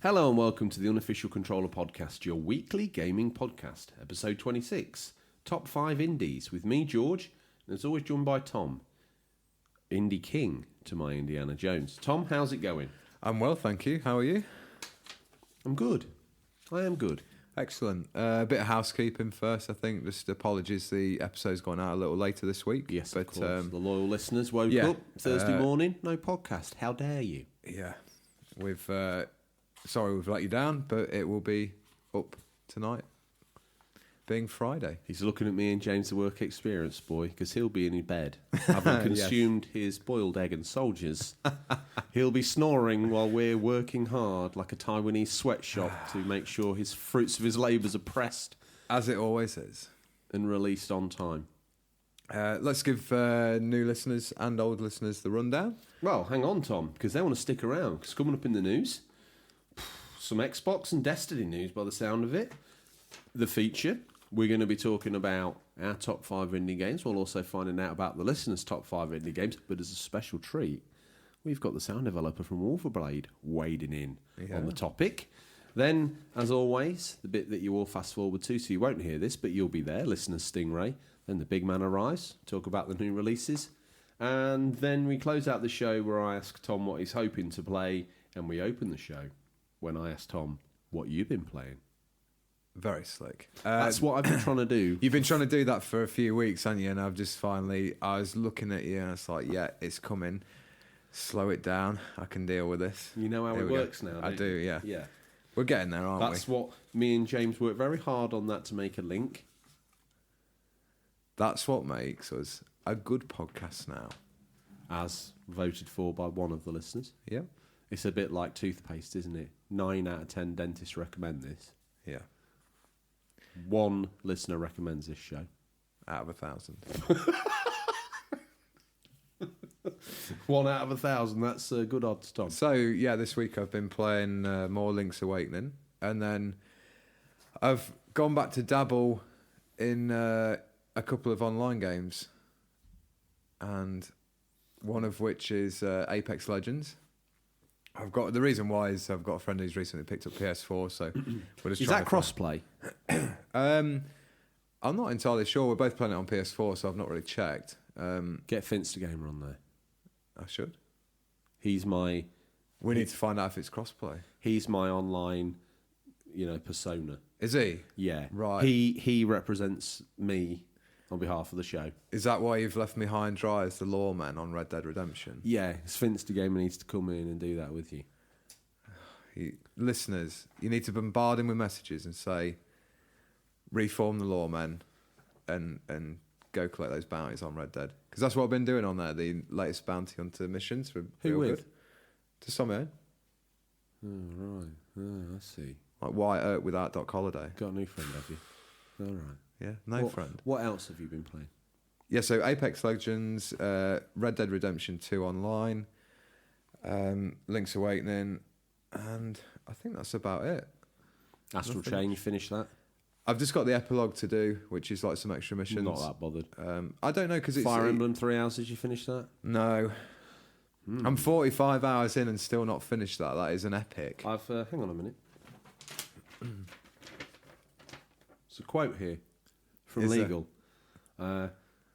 Hello and welcome to the Unofficial Controller Podcast, your weekly gaming podcast, episode 26, Top 5 Indies, with me, George, and as always joined by Tom, Indie King to my Indiana Jones. Tom, how's it going? I'm well, thank you. How are you? I'm good. I am good. Excellent. A bit of housekeeping first, I think. Just apologies, the episode's gone out a little later this week. Yes, but, of course. The loyal listeners woke up Thursday morning, no podcast. How dare you? Yeah. Sorry we've let you down, but it will be up tonight, being Friday. He's looking at me and James, the work experience boy, because he'll be in his bed, having consumed his boiled egg and soldiers. He'll be snoring while we're working hard like a Taiwanese sweatshop to make sure his fruits of his labours are pressed. As it always is. And released on time. Let's give new listeners and old listeners the rundown. Well, hang on, Tom, because they want to stick around, because coming up in the news, some Xbox and Destiny news by the sound of it. The feature, we're going to be talking about our top 5 indie games. We'll also finding out about the listeners' top 5 indie games. But as a special treat, we've got the sound developer from Wolverblade wading in on the topic. Then, as always, the bit that you all fast forward to, so you won't hear this, but you'll be there, listeners Stingray. Then the big man arrives, talk about the new releases. And then we close out the show where I ask Tom what he's hoping to play, and we open the show when I asked Tom what you've been playing. Very slick. That's what I've been trying to do. You've been trying to do that for a few weeks, haven't you? And I was looking at you and I was like, yeah, it's coming. Slow it down. I can deal with this. You know how it works now, I do, yeah. Yeah. We're getting there, aren't we? That's what me and James worked very hard on that to make a link. That's what makes us a good podcast now. As voted for by one of the listeners. Yeah. It's a bit like toothpaste, isn't it? 9 out of 10 dentists recommend this. Yeah. One listener recommends this show. Out of 1,000. 1 out of 1,000, that's a good odds, Tom. So, yeah, this week I've been playing more Link's Awakening. And then I've gone back to dabble in a couple of online games. And one of which is Apex Legends. The reason why is I've got a friend who's recently picked up PS4, so we're just Is that cross-play? I'm not entirely sure. We're both playing it on PS4, so I've not really checked. Get Finstergamer on there. I should. We need to find out if it's cross-play. He's my online, persona. Is he? Yeah. Right. He represents me on behalf of the show. Is that why you've left me high and dry as the lawman on Red Dead Redemption? Yeah, Finstergamer needs to come in and do that with you. Listeners, you need to bombard him with messages and say, reform the lawmen and go collect those bounties on Red Dead. Because that's what I've been doing on there, the latest bounty hunter missions. Who with? Good. To some end. Oh, right. Oh, I see. Like Wyatt with Art.Holiday. Got a new friend, have you? All right. Yeah, friend. What else have you been playing? Yeah, so Apex Legends, Red Dead Redemption 2 online, Link's Awakening, and I think that's about it. Astral Chain, you finished that? I've just got the epilogue to do, which is like some extra missions. Not that bothered. I don't know, because it's... Fire Emblem 3 hours, did you finish that? No. I'm 45 hours in and still not finished that. That is an epic. Hang on a minute. It's a quote here. From Legal. It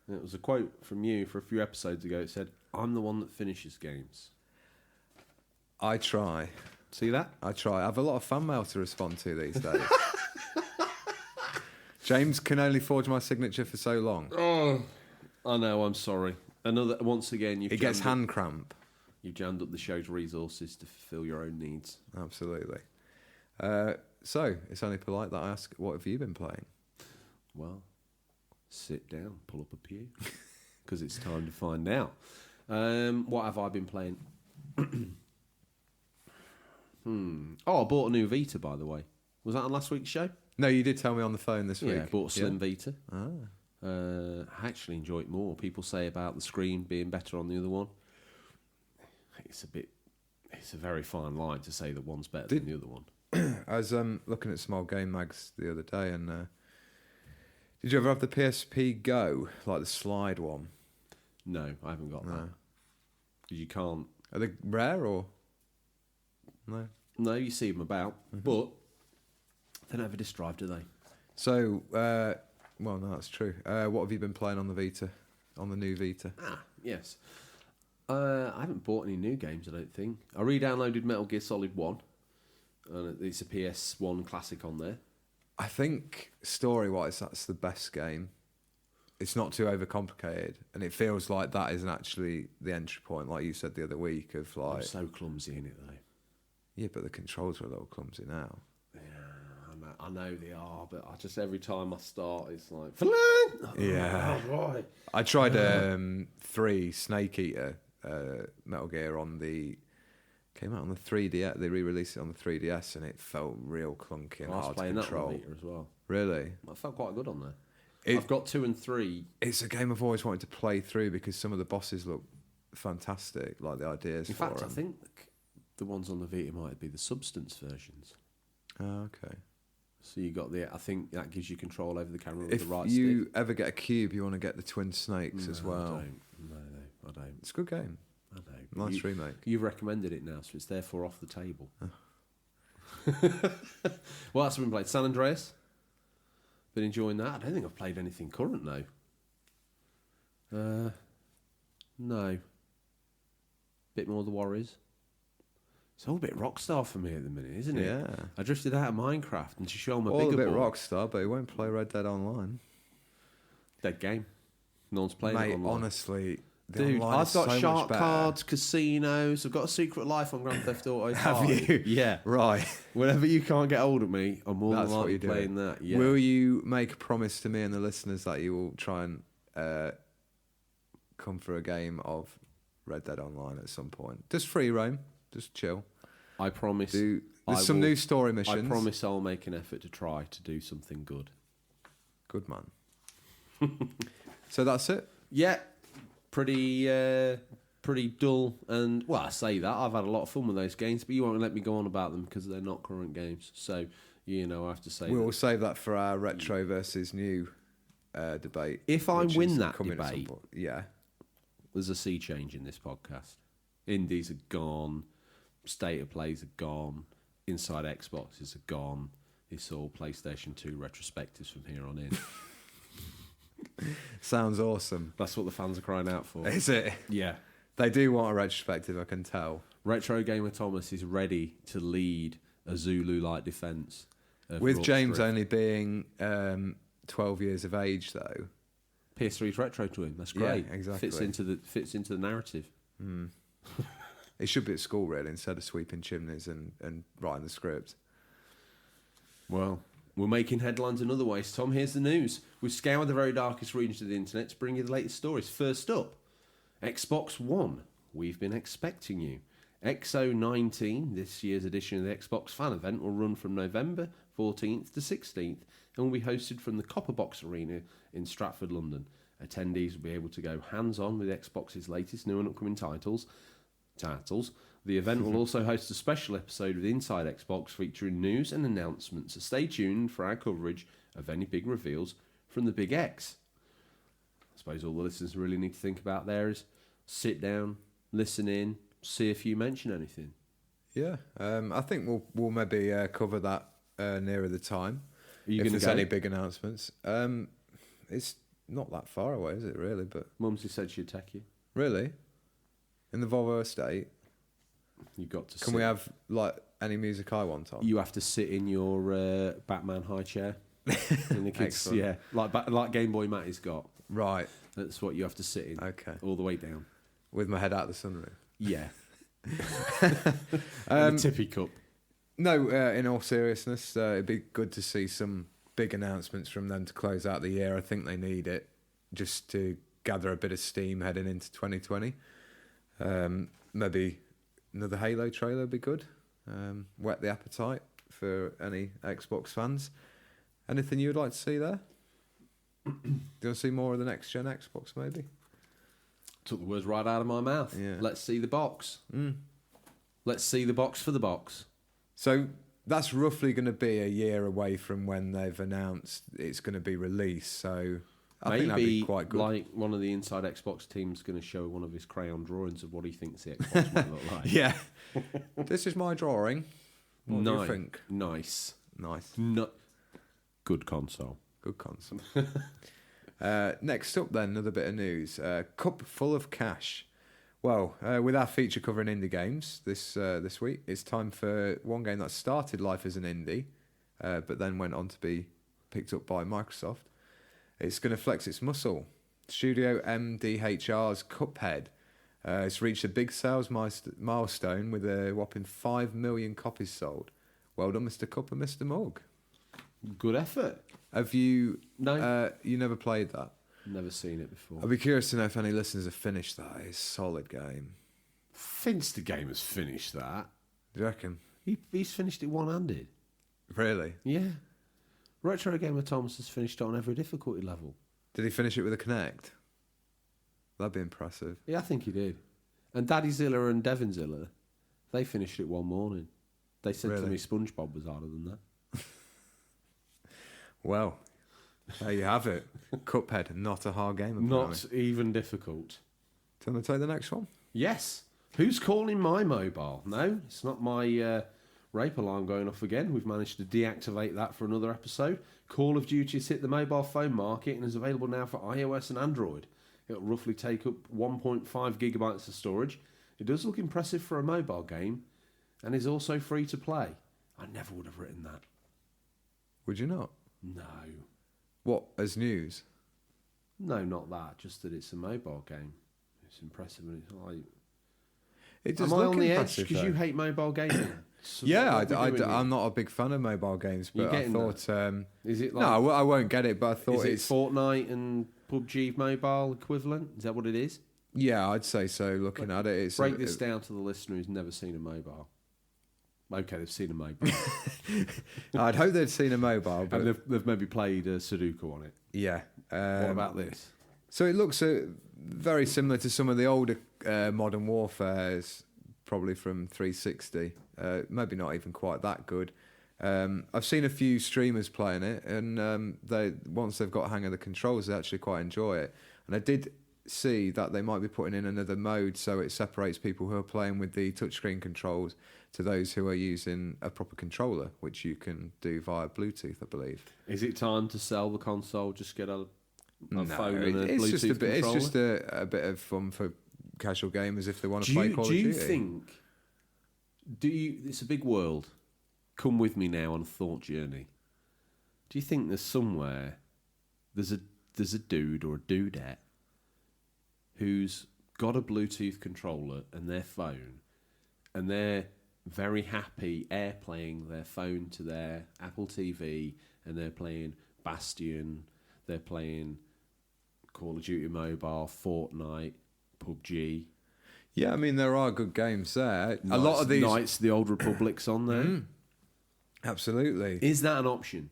was a quote from you for a few episodes ago. It said, "I'm the one that finishes games." I try. See that? I try. I have a lot of fan mail to respond to these days. James can only forge my signature for so long. Oh, I know. I'm sorry. Once again, it gets hand cramp. You've jammed up the show's resources to fulfill your own needs. Absolutely. So it's only polite that I ask, what have you been playing? Well, sit down, pull up a pew, because it's time to find out. What have I been playing? Oh, I bought a new Vita, by the way. Was that on last week's show? No, you did tell me on the phone this week. Yeah, I bought a Slim Vita. Ah. I actually enjoy it more. People say about the screen being better on the other one. It's a very fine line to say that one's better than the other one. I was looking at Small Game Mags the other day, and did you ever have the PSP Go, like the slide one? No, I haven't got that. Because you can't. Are they rare or no? No, you see them about, but they never disk drive, do they? So, well, no, that's true. What have you been playing on the Vita? On the new Vita? Yes. I haven't bought any new games, I don't think. I re-downloaded Metal Gear Solid 1, and it's a PS1 classic on there. I think, story-wise, that's the best game. It's not too overcomplicated, and it feels like that isn't actually the entry point, like you said the other week, of like... I'm so clumsy in it, though. Yeah, but the controls are a little clumsy now. Yeah, I know they are, but I just, every time I start, it's like... Yeah. Why? I tried 3 Snake Eater Metal Gear on the... Came out on the 3DS. They re-released it on the 3DS, and it felt real clunky and I was hard to playing control. that on Vita as well. Really? I felt quite good on there. I've got 2 and 3. It's a game I've always wanted to play through because some of the bosses look fantastic, like the ideas In for fact, them. I think the ones on the Vita might be the Substance versions. Oh, okay. So you got I think that gives you control over the camera with If the right you stick. ever get a cube, you want to get the Twin Snakes as well. No, I don't. It's a good game. I know. Nice remake. You've recommended it now, so it's therefore off the table. What else have we been playing? San Andreas? Been enjoying that? I don't think I've played anything current, though. No. Bit more The Warriors. It's all a bit Rockstar for me at the minute, isn't it? Yeah. I drifted out of Minecraft and to show my All bigger a bit boy. Rockstar, but he won't play Red Dead Online. Dead game. No one's playing Mate, it online. honestly, the Dude, online I've is got so shark much better. cards, casinos. I've got a secret life on Grand Theft Auto 5. Have you? Yeah. Right. Whenever you can't get hold of me, I'm more That's than what likely you're doing. playing that. Yeah. Will you make a promise to me and the listeners that you will try and come for a game of Red Dead Online at some point? Just free roam. Just chill. I promise. There's some new story missions. I promise I'll make an effort to try to do something good. Good man. So that's it? Yeah. Pretty dull. And, well, I say that. I've had a lot of fun with those games, but you won't let me go on about them because they're not current games. So, I have to say We'll save that for our retro versus new debate. If I which win is that coming at some debate, point. Yeah. there's a sea change in this podcast. Indies are gone. State of plays are gone. Inside Xboxes are gone. It's all PlayStation 2 retrospectives from here on in. Sounds awesome. That's what the fans are crying out for. Is it? Yeah. They do want a retrospective, I can tell. Retro Gamer Thomas is ready to lead a Zulu-like defence. With James only being 12 years of age, though. PS3's retro to him. That's great. Yeah, exactly. Fits into the narrative. It should be at school, really, instead of sweeping chimneys and writing the script. Well, we're making headlines in other ways, Tom. Here's the news. We've scoured the very darkest regions of the internet to bring you the latest stories. First up, Xbox One. We've been expecting you. XO19, this year's edition of the Xbox Fan Event, will run from November 14th to 16th and will be hosted from the Copper Box Arena in Stratford, London. Attendees will be able to go hands-on with Xbox's latest new and upcoming titles. The event will also host a special episode with Inside Xbox featuring news and announcements, so stay tuned for our coverage of any big reveals from the Big X. I suppose all the listeners really need to think about there is sit down, listen in, see if you mention anything. Yeah, I think we'll maybe cover that nearer the time. Are you if going to there's go? any big announcements. It's not that far away, is it, really? But Mumsy said she'd take you. really? In the Volvo estate? You got to. Can we have, like, any music I want on? You have to sit in your Batman high chair. And the kids, Excellent. yeah, like Game Boy Matty's got. Right, That's what you have to sit in. okay. All the way down. With my head out the sunroof. Yeah. And the tippy cup. No, in all seriousness, it'd be good to see some big announcements from them to close out the year. I think they need it just to gather a bit of steam heading into 2020. Maybe another Halo trailer would be good. Whet the appetite for any Xbox fans. Anything you would like to see there? Do you want to see more of the next-gen Xbox, maybe? Took the words right out of my mouth. Yeah. Let's see the box. Let's see the box for the box. So that's roughly going to be a year away from when they've announced it's going to be released. So I think that'd be quite good. Like one of the Inside Xbox team's going to show one of his crayon drawings of what he thinks the Xbox might look like. Yeah. This is my drawing. What do you think? Nice. Nice. Good console. Good console. Next up, then, another bit of news. Cup full of cash. Well, with our feature covering indie games this week, it's time for one game that started life as an indie, but then went on to be picked up by Microsoft. It's going to flex its muscle. Studio MDHR's Cuphead has reached a big sales milestone with a whopping 5 million copies sold. Well done, Mr. Cup and Mr. Mug. Good effort. Have you... No. You never played that? Never seen it before. I'd be curious to know if any listeners have finished that. It's a solid game. Finster Game has finished that. Do you reckon? He's finished it one-handed. Really? Yeah. Retro Gamer Thomas has finished it on every difficulty level. Did he finish it with a Kinect? That'd be impressive. Yeah, I think he did. And Daddy Zilla and Devon Zilla, they finished it one morning. They said to me SpongeBob was harder than that. Well, there you have it. Cuphead, not a hard game. Apparently. Not even difficult. Do you want to take the next one? Yes. Who's calling my mobile? No, it's not my rape alarm going off again. We've managed to deactivate that for another episode. Call of Duty has hit the mobile phone market and is available now for iOS and Android. It'll roughly take up 1.5 gigabytes of storage. It does look impressive for a mobile game and is also free to play. I never would have written that. Would you not? No. What, as news? No, not that. Just that it's a mobile game. It's impressive and it's like... It does Am I look on the edge impressive, because though. you hate mobile gaming? So Yeah, what are we doing I'm not a big fan of mobile games, You but I getting thought... Is it like... no, I won't get it, but I thought Is it it's... Fortnite and PUBG mobile equivalent? Is that what it is? Yeah, I'd say so, looking at it. It's Break this down to the listener who's never seen a mobile. Okay, they've seen a mobile. I'd hope they'd seen a mobile, but... And they've maybe played Sudoku on it. Yeah. What about this? So it looks very similar to some of the older Modern Warfares, probably from 360. Maybe not even quite that good. I've seen a few streamers playing it, and once they've got a hang of the controls, they actually quite enjoy it. And I did see that they might be putting in another mode so it separates people who are playing with the touchscreen controls to those who are using a proper controller, which you can do via Bluetooth, I believe. Is it time to sell the console? Just get a phone and a it's Bluetooth just a bit. controller? It's just a bit of fun for casual gamers if they want to play Call of Duty. Do you think? It's a big world. Come with me now on a thought journey. Do you think there's somewhere there's a dude or a dudette who's got a Bluetooth controller and their phone, and they're very happy airplaying their phone to their Apple TV, and they're playing Bastion, they're playing Call of Duty Mobile, Fortnite, PUBG. Yeah, I mean, there are good games there. A lot of these... Knights, the Old Republic's on there. Absolutely. Is that an option?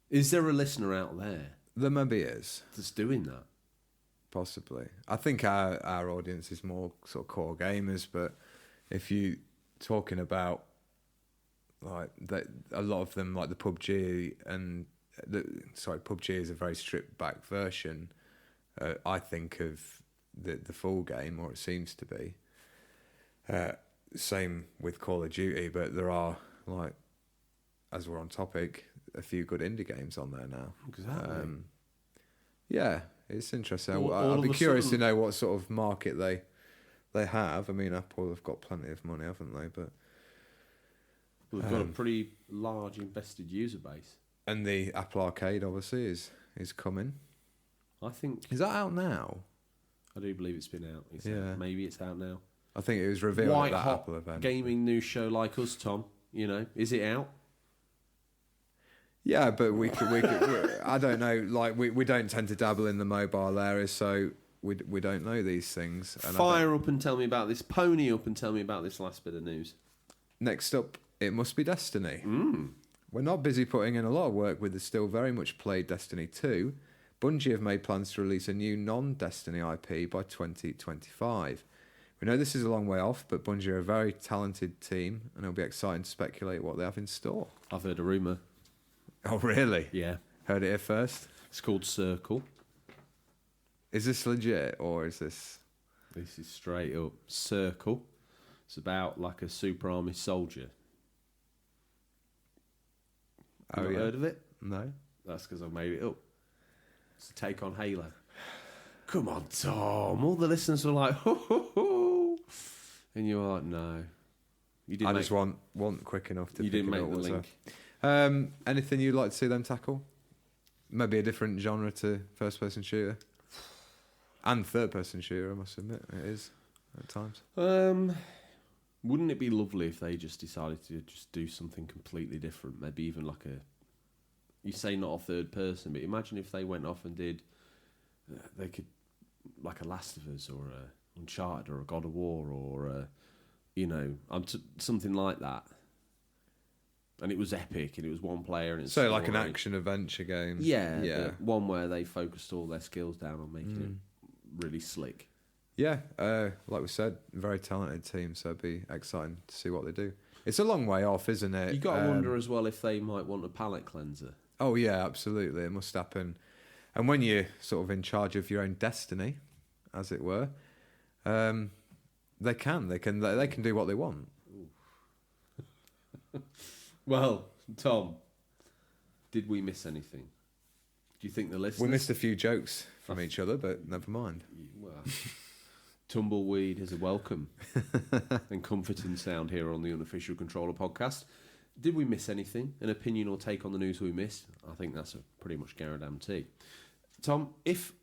Is there a listener out there There maybe is. that's doing that? Possibly. I think our audience is more sort of core gamers, but if you talking about like a lot of them, like the PUBG and PUBG is a very stripped back version. I think of the full game, or it seems to be. Same with Call of Duty, but there are, like, as we're on topic, a few good indie games on there now. Exactly. Yeah, it's interesting. All I'll be of a curious sudden- to know what sort of market they have. I mean, Apple have got plenty of money, haven't they? But We've got a pretty large invested user base. and the Apple Arcade obviously is coming. I think Is that out now? I do believe it's been out. Yeah. Maybe it's out now. I think it was revealed White at that hot Apple event. gaming news show like us, Tom. You know, is it out? Yeah, but we could I don't know. Like we don't tend to dabble in the mobile area, so we don't know these things. And Fire up and tell me about this. Pony up and tell me about this last bit of news. next up, it must be Destiny. We're not busy putting in a lot of work with the still very much played Destiny 2. Bungie have made plans to release a new non-Destiny IP by 2025. We know this is a long way off, but Bungie are a very talented team, and it'll be exciting to speculate what they have in store. I've heard a rumour. Oh, really? Yeah. Heard it here first? It's called Circle. Is this legit, or is this... This is straight up Circle. It's about like a super army soldier. Oh, Not yeah. heard of it? No. That's because I've made it up. It's a take on Halo. Come on, Tom. All the listeners were like, ho, ho, ho. And you were like, no. You didn't I just want quick enough to You pick didn't it make up, the was link. there? Anything you'd like to see them tackle? Maybe a different genre to first-person shooter? And third-person shooter, I must admit. It is, at times. Wouldn't it be lovely if they just decided to just do something completely different? Maybe even like a... You say not a third person, but imagine if they went off and did... they could... Like a Last of Us or a Uncharted or a God of War or a... something like that. And it was epic and it was one player and it's... So like an action-adventure game. Yeah. One where they focused all their skills down on making it really slick. Yeah, like we said, very talented team, so it'd be exciting to see what they do. It's a long way off, isn't it? You got to wonder as well if they might want a palette cleanser. Oh yeah, absolutely. It must happen. And when you're sort of in charge of your own destiny, as it were, they can do what they want. Well, Tom, did we miss anything? Do you think the listeners... We missed a few jokes from each other, but never mind. Well, tumbleweed is a welcome and comforting sound here on the Unofficial Controller podcast. Did we miss anything? An opinion or take on the news we missed? I think that's a pretty much guarantee. Tom, if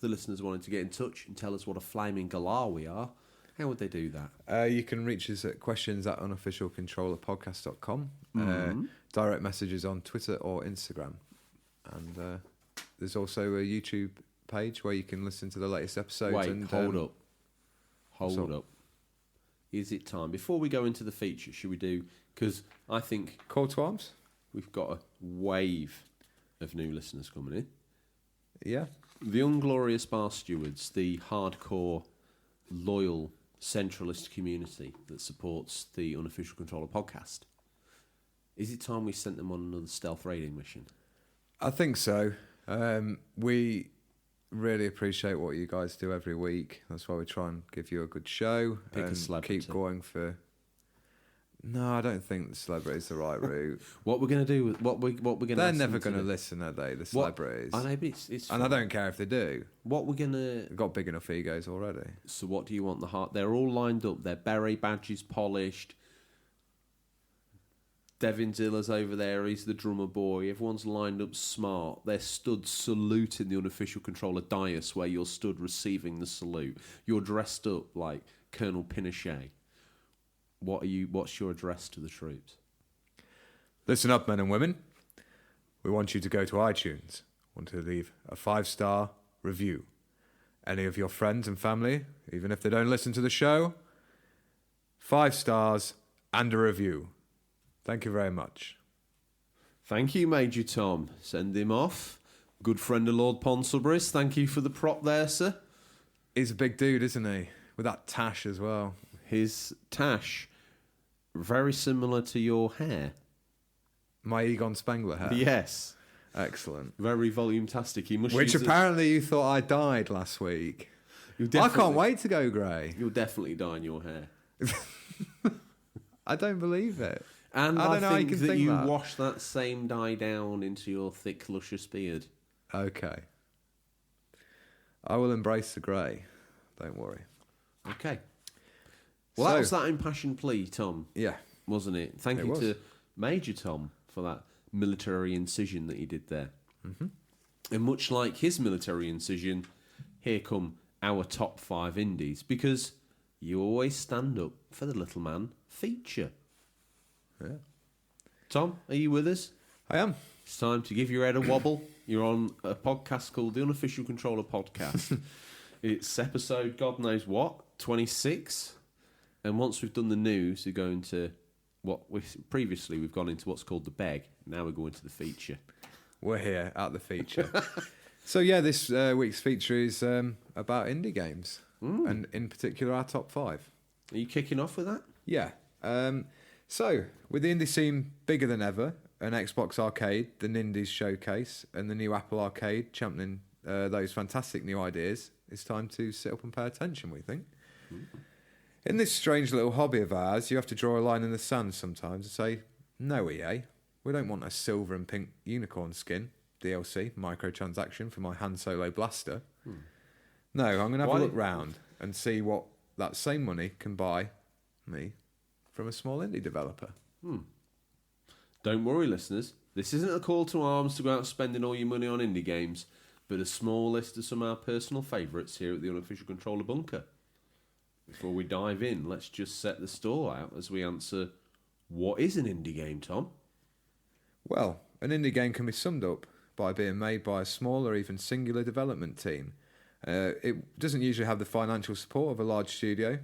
the listeners wanted to get in touch and tell us what a flaming galah we are, how would they do that? You can reach us at questions@unofficialcontrollerpodcast.com. Mm-hmm. Direct messages on Twitter or Instagram. And there's also a YouTube page where you can listen to the latest episodes. Wait, hold up. Is it time? Before we go into the feature, should we do... Because I think... Call to arms? We've got a wave of new listeners coming in. Yeah. The Unglorious Bar Stewards, the hardcore, loyal, centralist community that supports the Unofficial Controller podcast. Is it time we sent them on another stealth raiding mission? I think so. We really appreciate what you guys do every week. That's why we try and give you a good show. Pick a and celebrity. keep going for... No, I don't think the celebrity's the right route. What we're going to do... What we're going to... They're never going to listen, are they, the celebrities? I know, but it's and I don't care if they do. What we're going to... They've got big enough egos already. So what do you want the heart? They're all lined up. Their beret badges polished. Devin Zilla's over there. He's the drummer boy. Everyone's lined up smart. They're stood saluting the Unofficial Controller dais where you're stood receiving the salute. You're dressed up like Colonel Pinochet. What's your address to the troops? Listen up, men and women. We want you to go to iTunes. Want to leave a 5-star review. Any of your friends and family, even if they don't listen to the show, 5 stars and a review. Thank you very much. Thank you, Major Tom. Send him off. Good friend of Lord Ponsonbury's. Thank you for the prop there, sir. He's a big dude, isn't he? With that tash as well. His tash, very similar to your hair. My Egon Spengler hair. Yes. Excellent. Very volume-tastic. He must Which use apparently you thought I died last week. I can't wait to go grey. You'll definitely dye in your hair. I don't believe it. And I don't know how you think can that think you that. wash that same dye down into your thick, luscious beard. Okay. I will embrace the grey. Don't worry. Okay. Well, So- that was that impassioned plea, Tom, Yeah. wasn't it? Thank It you was. to Major Tom for that military incision that he did there. Mm-hmm. And much like his military incision, here come our top 5 indies, because you always stand up for the little man feature. Yeah. Tom, are you with us? I am. It's time to give your head a wobble. You're on a podcast called the Unofficial Controller Podcast. It's episode, God knows what, 26. And once we've done the news, we're going to we've gone into what's called the beg. Now we're going to the feature. We're here at the feature. So yeah, this week's feature is about indie games. And in particular our top 5. Are you kicking off with that? Yeah. So, with the indie scene bigger than ever, an Xbox Arcade, the Nindies Showcase, and the new Apple Arcade championing those fantastic new ideas, it's time to sit up and pay attention, we think. In this strange little hobby of ours, you have to draw a line in the sand sometimes and say, no, EA, We don't want a silver and pink unicorn skin, DLC, microtransaction for my Han Solo blaster. No, I'm going to have a look round and see what that same money can buy me from a small indie developer. Don't worry, listeners. This isn't a call to arms to go out spending all your money on indie games, but a small list of some of our personal favourites here at the Unofficial Controller Bunker. Before we dive in, let's just set the stall out as we answer, what is an indie game, Tom? Well, an indie game can be summed up by being made by a small or even singular development team. It doesn't usually have the financial support of a large studio.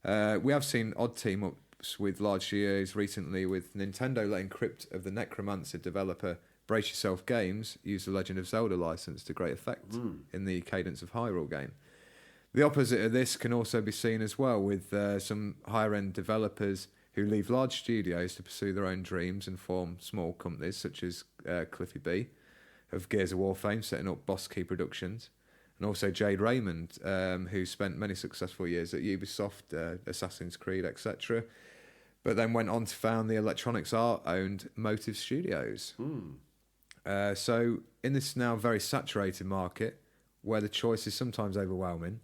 We have seen odd team-ups with large studios recently, with Nintendo letting Crypt of the Necromancer developer Brace Yourself Games use the Legend of Zelda license to great effect in the Cadence of Hyrule game. The opposite of this can also be seen as well, with some higher-end developers who leave large studios to pursue their own dreams and form small companies, such as Cliffy B of Gears of War fame, setting up Boss Key Productions, and also Jade Raymond, who spent many successful years at Ubisoft, Assassin's Creed, etc., but then went on to found the Electronics Art-owned Motive Studios. So in this now very saturated market, where the choice is sometimes overwhelming,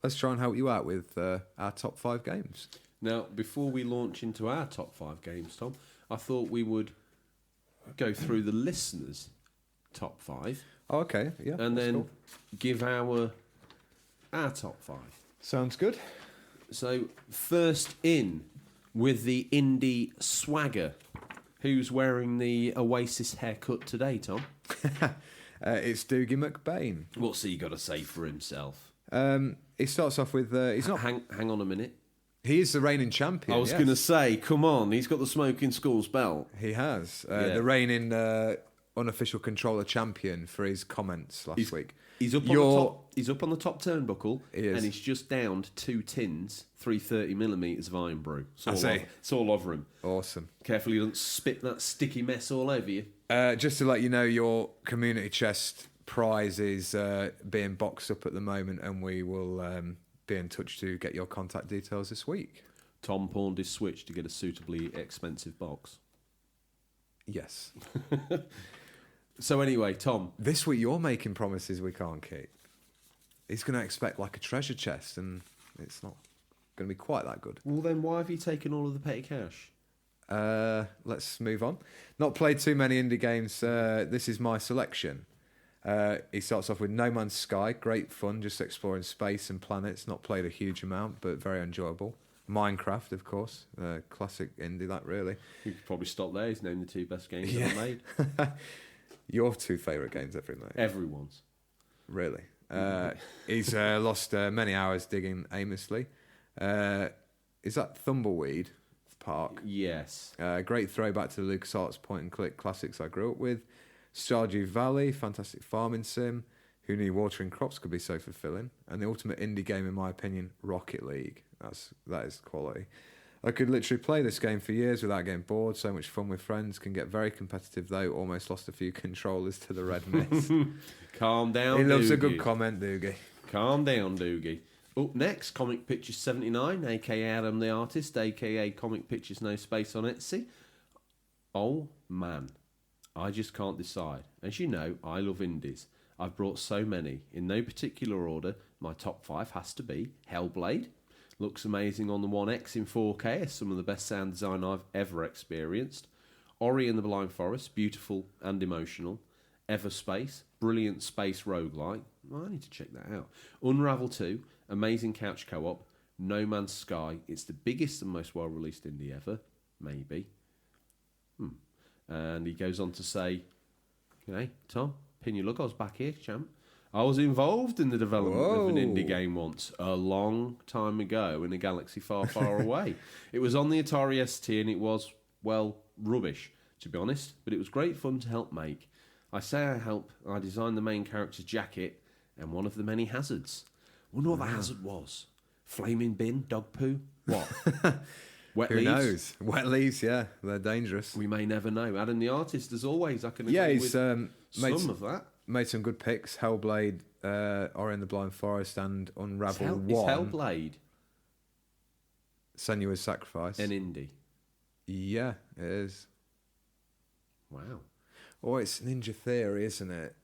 let's try and help you out with our top 5 games. Now, before we launch into our top 5 games, Tom, I thought we would go through the listeners' top 5. Oh, okay, yeah. And then give our top 5. Sounds good. So, first in with the indie swagger. Who's wearing the Oasis haircut today, Tom? It's Doogie McBain. What's he got to say for himself? He starts off with... he's not. Hang on a minute. He is the reigning champion. I was going to say, come on, he's got the Smoking Skulls belt. He has. The reigning unofficial controller champion for his comments last week. He's up on the top turnbuckle, and he's just downed 2 tins, 330mm of Iron Brew. It's all over him. Awesome. Careful you don't spit that sticky mess all over you. Just to let you know, your community chest prize is being boxed up at the moment, and we will be in touch to get your contact details this week. Tom pawned his Switch to get a suitably expensive box. Yes. So anyway, Tom. This week you're making promises we can't keep. He's going to expect like a treasure chest, and it's not going to be quite that good. Well, then why have you taken all of the petty cash? Let's move on. Not played too many indie games. This is my selection. He starts off with No Man's Sky. Great fun, just exploring space and planets. Not played a huge amount, but very enjoyable. Minecraft, of course. Classic indie, that really. You could probably stop there. He's named the 2 best games ever made. Your 2 favourite games ever made? Everyone's. Really? He's lost many hours digging aimlessly. Is that Thumbleweed Park? Yes. Great throwback to the LucasArts point-and-click classics I grew up with. Stardew Valley, fantastic farming sim. Who knew watering crops could be so fulfilling? And the ultimate indie game, in my opinion, Rocket League. That is quality. I could literally play this game for years without getting bored. So much fun with friends. Can get very competitive, though. Almost lost a few controllers to the red mist. Calm down, He loves Doogie. a good comment, Doogie. Calm down, Doogie. Up next, Comic Pictures 79, a.k.a. Adam the Artist, a.k.a. Comic Pictures No Space on Etsy. Oh, man. I just can't decide. As you know, I love indies. I've brought so many. In no particular order, my top 5 has to be Hellblade. Looks amazing on the One X in 4K. It's some of the best sound design I've ever experienced. Ori and the Blind Forest, beautiful and emotional. Everspace, brilliant space roguelike. Well, I need to check that out. Unravel 2, amazing couch co-op. No Man's Sky, it's the biggest and most well-released indie ever. Maybe. And he goes on to say, hey, Tom, pin your luck, I was back here, champ. I was involved in the development of an indie game once, a long time ago, in a galaxy far, far away. It was on the Atari ST, and it was, well, rubbish, to be honest, but it was great fun to help make. I say I designed the main character's jacket and one of the many hazards. Wonder what the hazard was. Flaming bin, dog poo, what? Wet Who leaves? knows? Wet leaves, yeah, they're dangerous. We may never know. Adam the Artist, as always, I can agree Yeah, he's with some of that. Made some good picks. Hellblade, Ori and the Blind Forest, and Unravel 1. Is Hellblade Senua's Sacrifice. an indie? Yeah, it is. Wow. Oh, it's Ninja Theory, isn't it?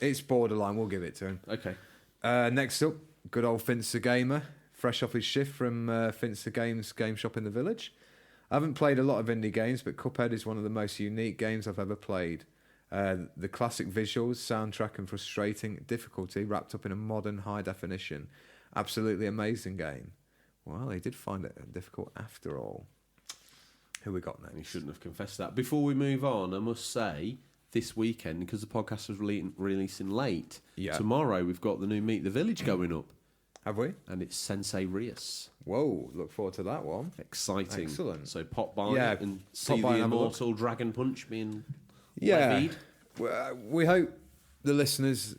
It's borderline. We'll give it to him. Okay. Next up, good old Finster Gamer, fresh off his shift from Finster Games game shop in the village. I haven't played a lot of indie games, but Cuphead is one of the most unique games I've ever played. The classic visuals, soundtrack, and frustrating difficulty wrapped up in a modern high definition. Absolutely amazing game. Well, he did find it difficult after all. Who we got next? He shouldn't have confessed that. Before we move on, I must say, this weekend, because the podcast was releasing late, tomorrow we've got the new Meet the Village going up. Have we? And it's Sensei Rios. Whoa, look forward to that one. Exciting. Excellent. So pop by and see the immortal Dragon Punch being levied. Well, we hope the listeners,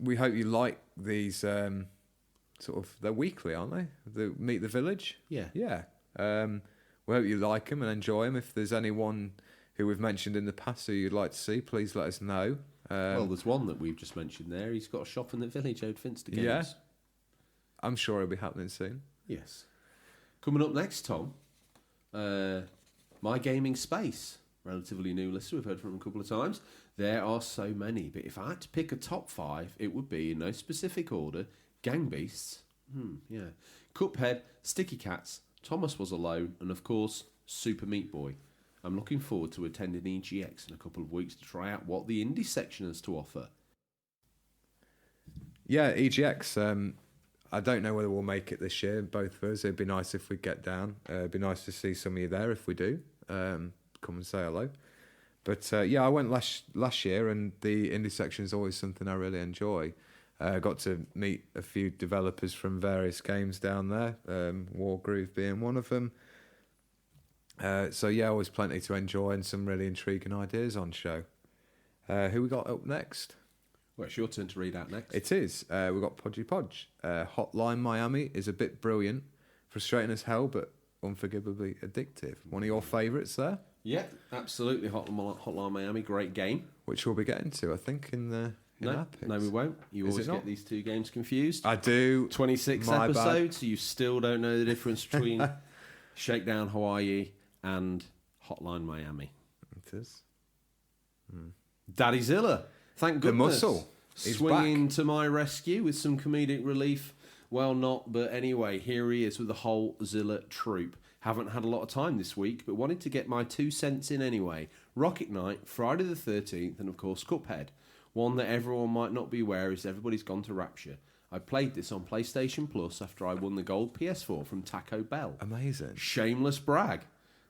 we hope you like these sort of, they're weekly, aren't they? The Meet the Village? Yeah. Yeah. We hope you like them and enjoy them. If there's anyone who we've mentioned in the past who you'd like to see, please let us know. Well, there's one that we've just mentioned there. He's got a shop in the village, Ode Finster Games. Yeah. I'm sure it'll be happening soon. Yes. Coming up next, Tom, My Gaming Space. Relatively new listener. We've heard from him a couple of times. There are so many, but if I had to pick a top 5, it would be, in no specific order, Gang Beasts, Cuphead, Sticky Cats, Thomas Was Alone, and of course, Super Meat Boy. I'm looking forward to attending EGX in a couple of weeks to try out what the indie section has to offer. Yeah, EGX. I don't know whether we'll make it this year, both of us. It'd be nice if we get down. It'd be nice to see some of you there if we do. Come and say hello. But I went last year, and the indie section is always something I really enjoy. Got to meet a few developers from various games down there, Wargroove being one of them. Always plenty to enjoy and some really intriguing ideas on show. Who we got up next? Well, it's your turn to read out next. It is. We've got Podgy Podge. Hotline Miami is a bit brilliant, frustrating as hell, but unforgivably addictive. One of your favourites there? Yeah, absolutely. Hotline Miami, great game. Which we'll be getting to, I think, in our picks. No, we won't. You always get these two games confused. I do. 26 episodes, so you still don't know the difference between Shakedown Hawaii and Hotline Miami. It is. Daddy Zilla, thank goodness. The muscle. He's swinging back to my rescue with some comedic relief. Well, not, but anyway, here he is with the whole Zilla troupe. Haven't had a lot of time this week, but wanted to get my 2 cents in anyway. Rocket Knight, Friday the 13th, and of course Cuphead. One that everyone might not be aware is Everybody's Gone to Rapture. I played this on PlayStation Plus after I won the gold PS4 from Taco Bell. Amazing. Shameless brag.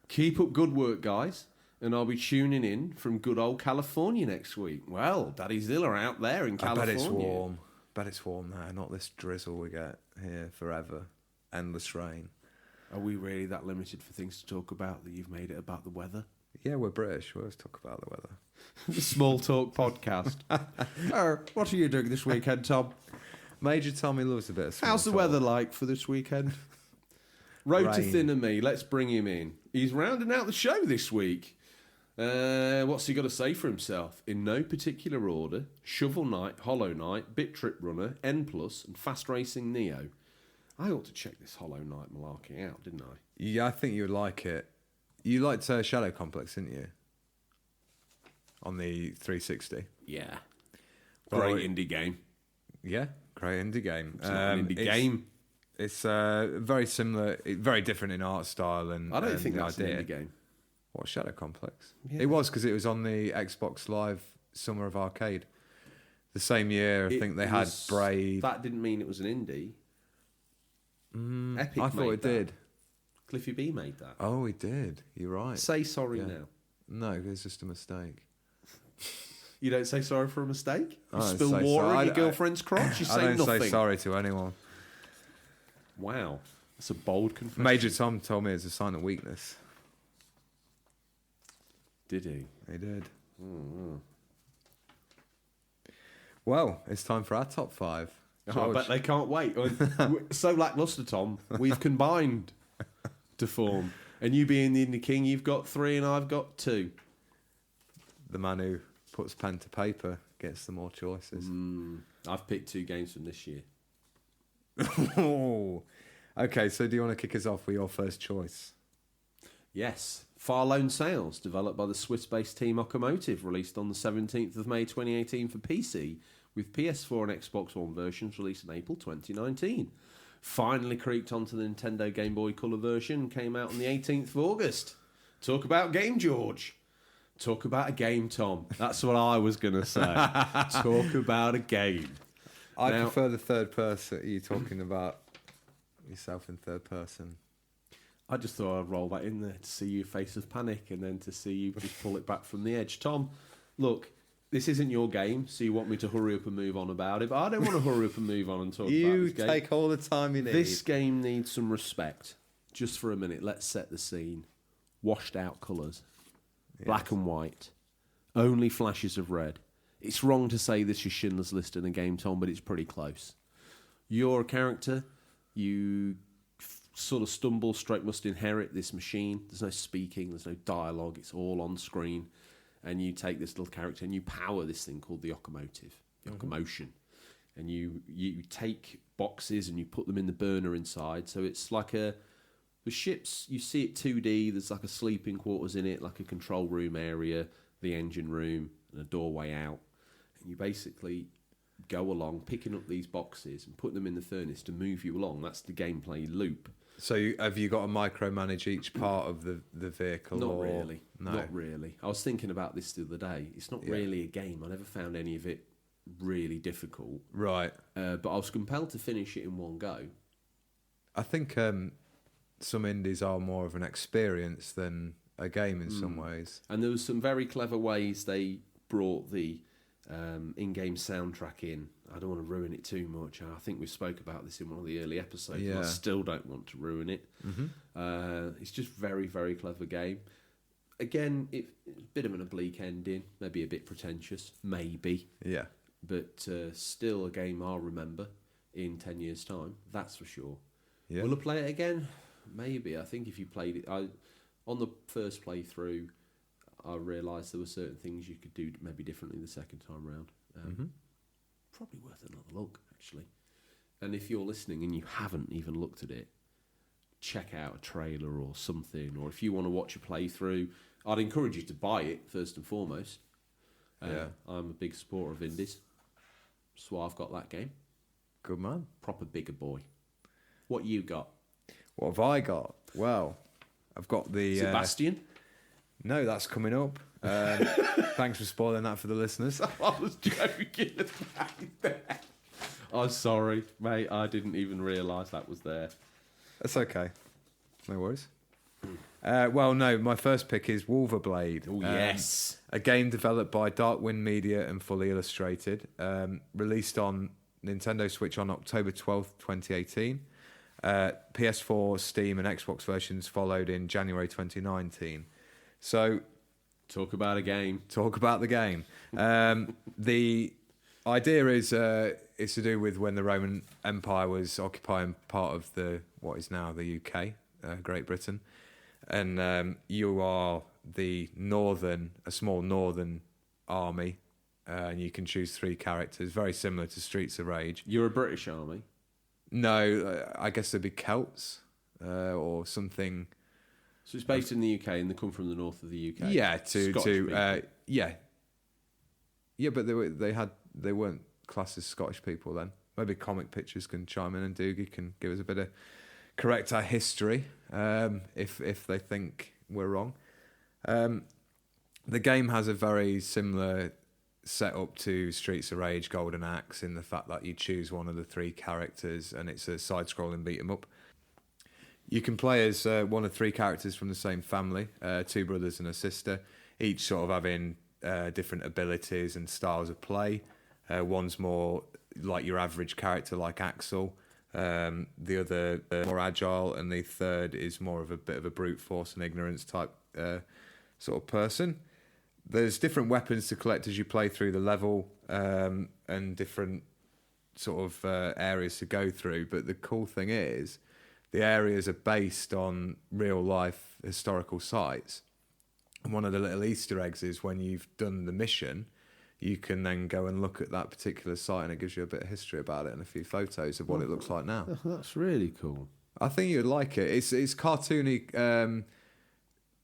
Keep up good work, guys. And I'll be tuning in from good old California next week. Well, Daddy Zilla out there in California. I bet it's warm. Bet it's warm there, not this drizzle we get here forever. Endless rain. Are we really that limited for things to talk about that you've made it about the weather? Yeah, we're British. We always talk about the weather. Small talk podcast. What are you doing this weekend, Tom? Major Tommy loves a bit of small How's the talk. weather like for this weekend? Road to Rain. Thinner Me. Let's bring him in. He's rounding out the show this week. What's he got to say for himself? In no particular order, Shovel Knight, Hollow Knight, Bit Trip Runner, N+, and Fast Racing Neo. I ought to check this Hollow Knight malarkey out, didn't I? Yeah, I think you would like it. You liked Shadow Complex, didn't you? On the 360. Yeah. Well, Great indie game. Yeah, great indie game. It's not an indie game. It's very similar, very different in art style and I don't think the that's idea. an indie game. What, Shadow Complex? Yeah. It was because it was on the Xbox Live Summer of Arcade. The same year, I think they had Brave. That didn't mean it was an indie. Epic I thought made it that. did. Cliffy B made that. Oh, he did. You're right. Say sorry Yeah. now. No, it's just a mistake. You don't say sorry for a mistake? You I don't spill say water sorry. on your girlfriend's crotch? You I say don't nothing. say sorry to anyone. Wow. That's a bold confession. Major Tom told me it's a sign of weakness. Did he? He did. Mm-hmm. Well, it's time for our top 5. Oh, I bet they can't wait. So lackluster, Tom. We've combined to form. And you being the indie king, you've got 3 and I've got 2. The man who puts pen to paper gets the more choices. I've picked 2 games from this year. Oh. Okay, so do you want to kick us off with your first choice? Yes. Far Lone Sales, developed by the Swiss-based team Okomotive, released on the 17th of May 2018 for PC, with PS4 and Xbox One versions released in April 2019. Finally creaked onto the Nintendo Game Boy Color version and came out on the 18th of August. Talk about game, George. Talk about a game, Tom. That's what I was going to say. Talk about a game. I prefer the third person. Are you talking about yourself in third person? I just thought I'd roll that in there to see your face of panic and then to see you just pull it back from the edge. Tom, look, this isn't your game, so you want me to hurry up and move on about it, but I don't want to hurry up and move on and talk about this game. You take all the time you need. This game needs some respect. Just for a minute, let's set the scene. Washed out colours. Yes. Black and white. Only flashes of red. It's wrong to say this is Schindler's List in a game, Tom, but it's pretty close. You're a character. You sort of stumble, stroke must inherit this machine. There's no speaking, there's no dialogue, it's all on screen. And you take this little character and you power this thing called the Okomotive, the Okomotion. And you take boxes and you put them in the burner inside. So it's like the ships, you see it 2D, there's like a sleeping quarters in it, like a control room area, the engine room, and a doorway out. And you basically go along picking up these boxes and put them in the furnace to move you along. That's the gameplay loop. So have you got to micromanage each part of the vehicle? Not really. No. Not really. I was thinking about this the other day. It's not really a game. I never found any of it really difficult. Right. But I was compelled to finish it in one go. I think some indies are more of an experience than a game in some ways. And there was some very clever ways they brought the in-game soundtrack in. I don't want to ruin it too much. I think we spoke about this in one of the early episodes. Yeah. And I still don't want to ruin it. It's just very, very clever game. Again, it's a bit of an oblique ending, maybe a bit pretentious, maybe. Yeah. But still a game I'll remember in 10 years' time, that's for sure. Yeah. Will I play it again? Maybe. I think if you played it... on the first playthrough, I realised there were certain things you could do maybe differently the second time round. Probably worth another look, actually. And if you're listening and you haven't even looked at it, check out a trailer or something. Or if you want to watch a playthrough, I'd encourage you to buy it first and foremost. I'm a big supporter of indies. So I've got that game. Good man. Proper bigger boy. What you got? What have I got? Well, I've got the... Sebastian? No, that's coming up. Thanks for spoiling that for the listeners. I was joking about that. I'm sorry, mate. I didn't even realise that was there. That's okay. No worries. Well, no, my first pick is Wolverblade. Oh, yes. A game developed by Darkwind Media and fully illustrated. Released on Nintendo Switch on October 12th, 2018. PS4, Steam and Xbox versions followed in January 2019. So... Talk about a game. Talk about the game. The idea is it's to do with when the Roman Empire was occupying part of what is now the UK, Great Britain. And you are a small northern army, and you can choose 3 characters, very similar to Streets of Rage. You're a British army? No, I guess they'd be Celts or something. So it's based in the UK, and they come from the north of the UK. Yeah, but they weren't classed as Scottish people then. Maybe Comic Pictures can chime in, and Doogie can give us a bit of correct our history if they think we're wrong. The game has a very similar setup to Streets of Rage Golden Axe in the fact that you choose one of the 3 characters, and it's a side-scrolling beat 'em up. You can play as one of 3 characters from the same family, 2 brothers and a sister, each sort of having different abilities and styles of play. One's more like your average character, like Axel. The other more agile, and the third is more of a bit of a brute force and ignorance type sort of person. There's different weapons to collect as you play through the level, and different sort of areas to go through. But the cool thing is, the areas are based on real-life historical sites. And one of the little Easter eggs is when you've done the mission, you can then go and look at that particular site, and it gives you a bit of history about it and a few photos of what it looks like now. That's really cool. I think you'd like it. It's cartoony,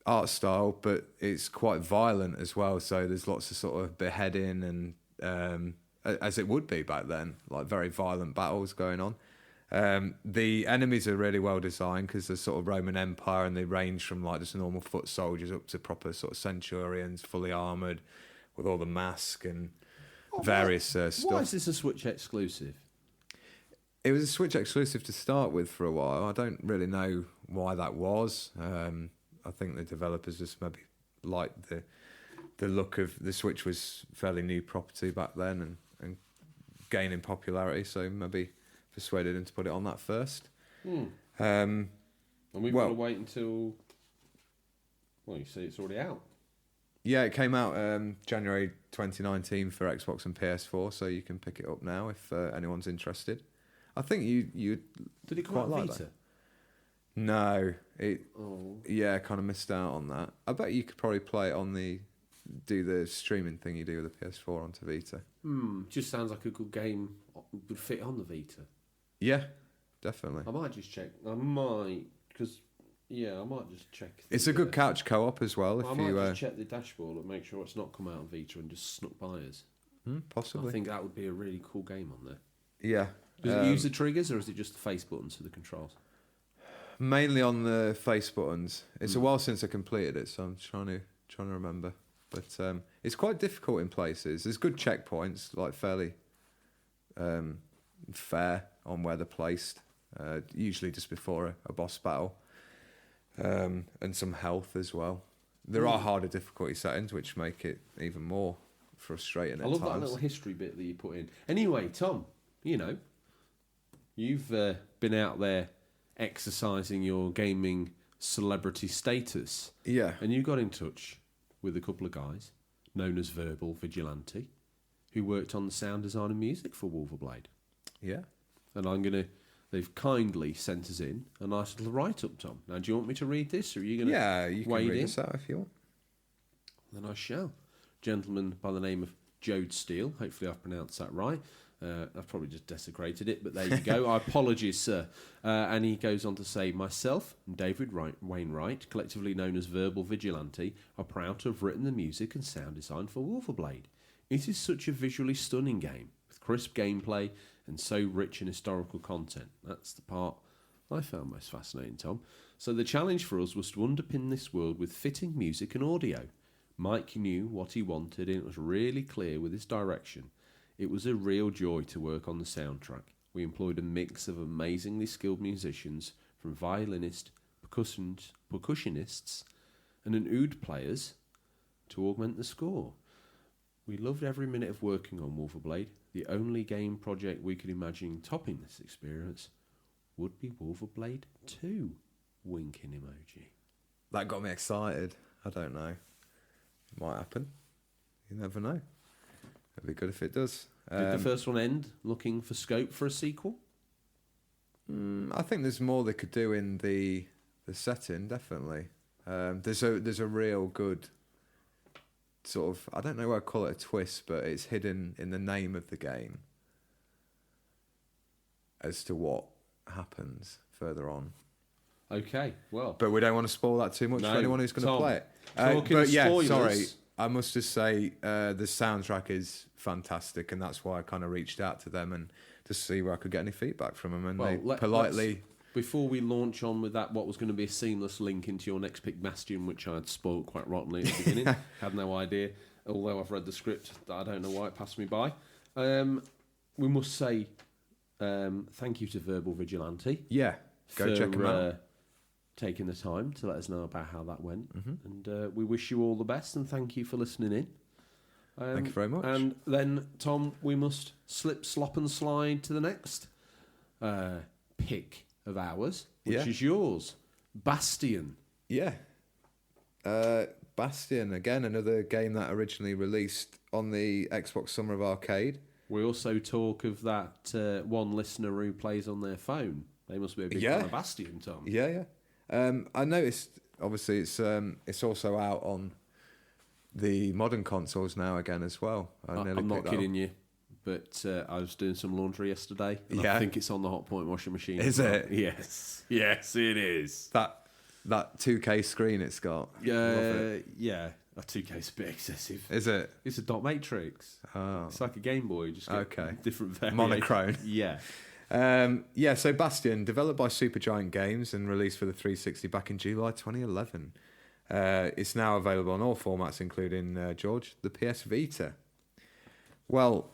art style, but it's quite violent as well. So there's lots of sort of beheading and as it would be back then, like very violent battles going on. The enemies are really well designed because they're sort of Roman Empire, and they range from like just normal foot soldiers up to proper sort of centurions, fully armoured, with all the mask and various stuff. Why is this a Switch exclusive? It was a Switch exclusive to start with for a while. I don't really know why that was. I think the developers just maybe liked the look of the Switch. Was fairly new property back then and gaining popularity, so maybe persuaded him to put it on that first. And we've got to wait until... Well, you see it's already out. Yeah, it came out January 2019 for Xbox and PS4, so you can pick it up now if anyone's interested. I think you did it come quite out like Vita? that. No, kind of missed out on that. I bet you could probably play it do the streaming thing you do with the PS4 onto Vita. Just sounds like a good game would fit on the Vita. Yeah, definitely. I might just check. I might just check. It's a good couch co-op as well. I might just check the dashboard and make sure it's not come out on Vita and just snuck by us. Possibly. I think that would be a really cool game on there. Yeah. Does it use the triggers or is it just the face buttons for the controls? Mainly on the face buttons. It's a while since I completed it, so I'm trying to remember. But it's quite difficult in places. There's good checkpoints, like fairly fair on where they're placed. Usually just before a boss battle. And some health as well. There are harder difficulty settings, which make it even more frustrating at times. I love that little history bit that you put in. Anyway, Tom, you've been out there exercising your gaming celebrity status. Yeah. And you got in touch with a couple of guys known as Verbal Vigilante who worked on the sound design and music for Wolverblade. Yeah. And they've kindly sent us in a nice little write-up, Tom. Now, do you want me to read this, or are you going to you can read this out if you want. Then I shall. Gentleman by the name of Jode Steele. Hopefully I've pronounced that right. I've probably just desecrated it, but there you go. I apologies, sir. And he goes on to say, myself and David Wainwright, collectively known as Verbal Vigilante, are proud to have written the music and sound design for Wolverblade. It is such a visually stunning game, with crisp gameplay and so rich in historical content. That's the part I found most fascinating, Tom. So the challenge for us was to underpin this world with fitting music and audio. Mike knew what he wanted, and it was really clear with his direction. It was a real joy to work on the soundtrack. We employed a mix of amazingly skilled musicians, from violinists, percussionists, and an oud players, to augment the score. We loved every minute of working on Wolverblade. The only game project we could imagine topping this experience would be Wolverblade 2. Winking emoji. That got me excited. I don't know. It might happen. You never know. It'd be good if it does. Did the first one end looking for scope for a sequel? I think there's more they could do in the setting, definitely. There's a real good sort of, I don't know why I call it a twist, but it's hidden in the name of the game as to what happens further on. Okay, well. But we don't want to spoil that too much for anyone who's going to play it. But yeah, spoilers. Sorry. I must just say the soundtrack is fantastic, and that's why I kind of reached out to them and to see where I could get any feedback from them. And they politely... Before we launch on with that, what was going to be a seamless link into your next pick, Bastion, which I had spoiled quite rottenly at the beginning. Had no idea, although I've read the script. I don't know why it passed me by. We must say thank you to Verbal Vigilante. Yeah, go check them out. Taking the time to let us know about how that went. And we wish you all the best, and thank you for listening in. Thank you very much. And then, Tom, we must slip, slop and slide to the next pick of ours, which is yours. Bastion. Yeah. Bastion, again, another game that originally released on the Xbox Summer of Arcade. We also talk of that one listener who plays on their phone. They must be a big fan of Bastion, Tom. Yeah. I noticed, obviously, it's also out on the modern consoles now again as well. I'm not kidding you, but I was doing some laundry yesterday. And I think it's on the Hot Point washing machine. Is it? Yes, it is. That 2K screen it's got. Love it. Yeah. A 2K's a bit excessive. Is it? It's a dot matrix. Oh. It's like a Game Boy, just get different variations. Monochrome. Yeah. So Bastion, developed by Supergiant Games and released for the 360 back in July 2011. It's now available on all formats, including, George, the PS Vita. Well,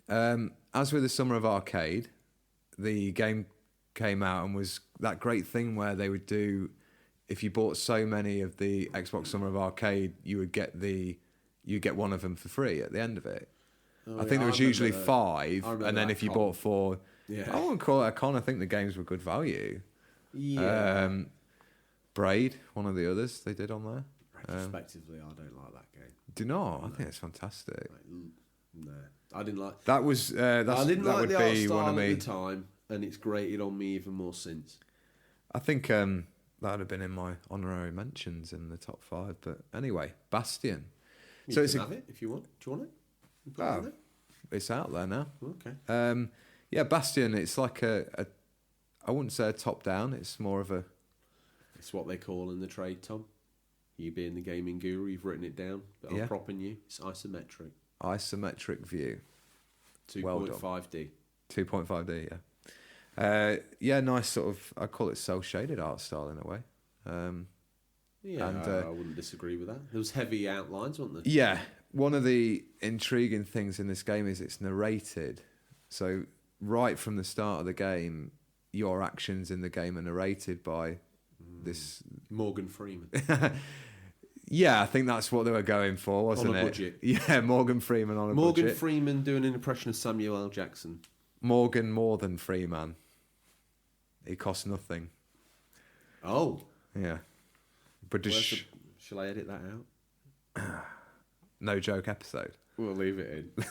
as with the Summer of Arcade, the game came out and was that great thing where they would do, if you bought so many of the Xbox Summer of Arcade, you get one of them for free at the end of it. I think there was usually 5, and then if you bought 4, I wouldn't call it a con. I think the games were good value. Yeah. Braid, one of the others they did on there. Retrospectively, I don't like that game. Do not. I think it's fantastic. No, I didn't like. That was. I didn't like would the art be style one of me. at the time, and it's grated on me even more since. I think that would have been in my honorary mentions in the top 5. But anyway, Bastion. You can have it if you want. Do you want it? Oh, it's out there now. Okay. Yeah, Bastion. It's like I wouldn't say a top down. It's more of a. It's what they call in the trade, Tom. You being the gaming guru, you've written it down, but I'm propping you. It's isometric. Isometric view. 2.5D. 2.5D, yeah. Nice sort of, I call it cel-shaded art style in a way. I wouldn't disagree with that. There was heavy outlines, weren't there? Yeah. One of the intriguing things in this game is it's narrated. So right from the start of the game, your actions in the game are narrated by this... Morgan Freeman. Yeah, I think that's what they were going for, wasn't it? On a budget. Yeah, Morgan Freeman on a budget. Morgan Freeman doing an impression of Samuel L. Jackson. Morgan more than Freeman. He costs nothing. Oh. Yeah. British. Shall I edit that out? No joke episode. We'll leave it in.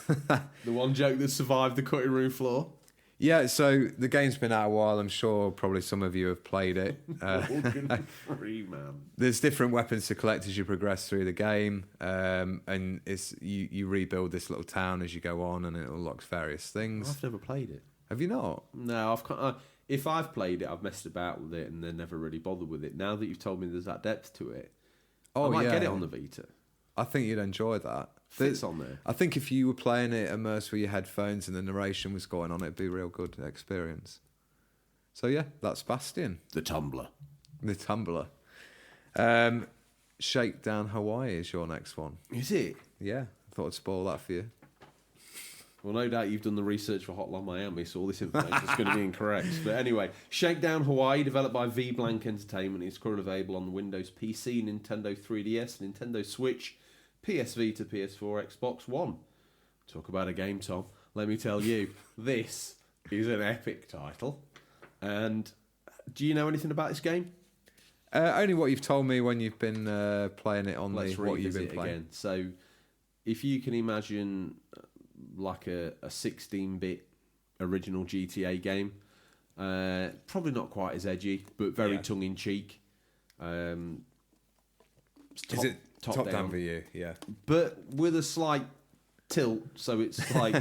The one joke that survived the cutting room floor. Yeah, so the game's been out a while. I'm sure probably some of you have played it. Morgan Freeman. There's different weapons to collect as you progress through the game, and it's you rebuild this little town as you go on, and it unlocks various things. I've never played it. Have you not? No, if I've played it, I've messed about with it and then never really bothered with it. Now that you've told me there's that depth to it, I might get it on the Vita. I think you'd enjoy that. Fits on there. I think if you were playing it immersed with your headphones and the narration was going on, it'd be a real good experience. So yeah, that's Bastion. The Tumbler. The Tumbler. Shakedown Hawaii is your next one. Is it? Yeah, I thought I'd spoil that for you. Well, no doubt you've done the research for Hotline Miami, so all this information is going to be incorrect. But anyway, Shakedown Hawaii, developed by V-Blank Entertainment, is currently available on the Windows PC, Nintendo 3DS, Nintendo Switch, PS Vita, PS4, Xbox One. Talk about a game, Tom. Let me tell you, this is an epic title. And do you know anything about this game? Only what you've told me when you've been playing it on what you've been playing. Again. So, if you can imagine like a 16-bit original GTA game, probably not quite as edgy, but very tongue-in-cheek. Is it top down for you? Yeah. But with a slight tilt, so it's like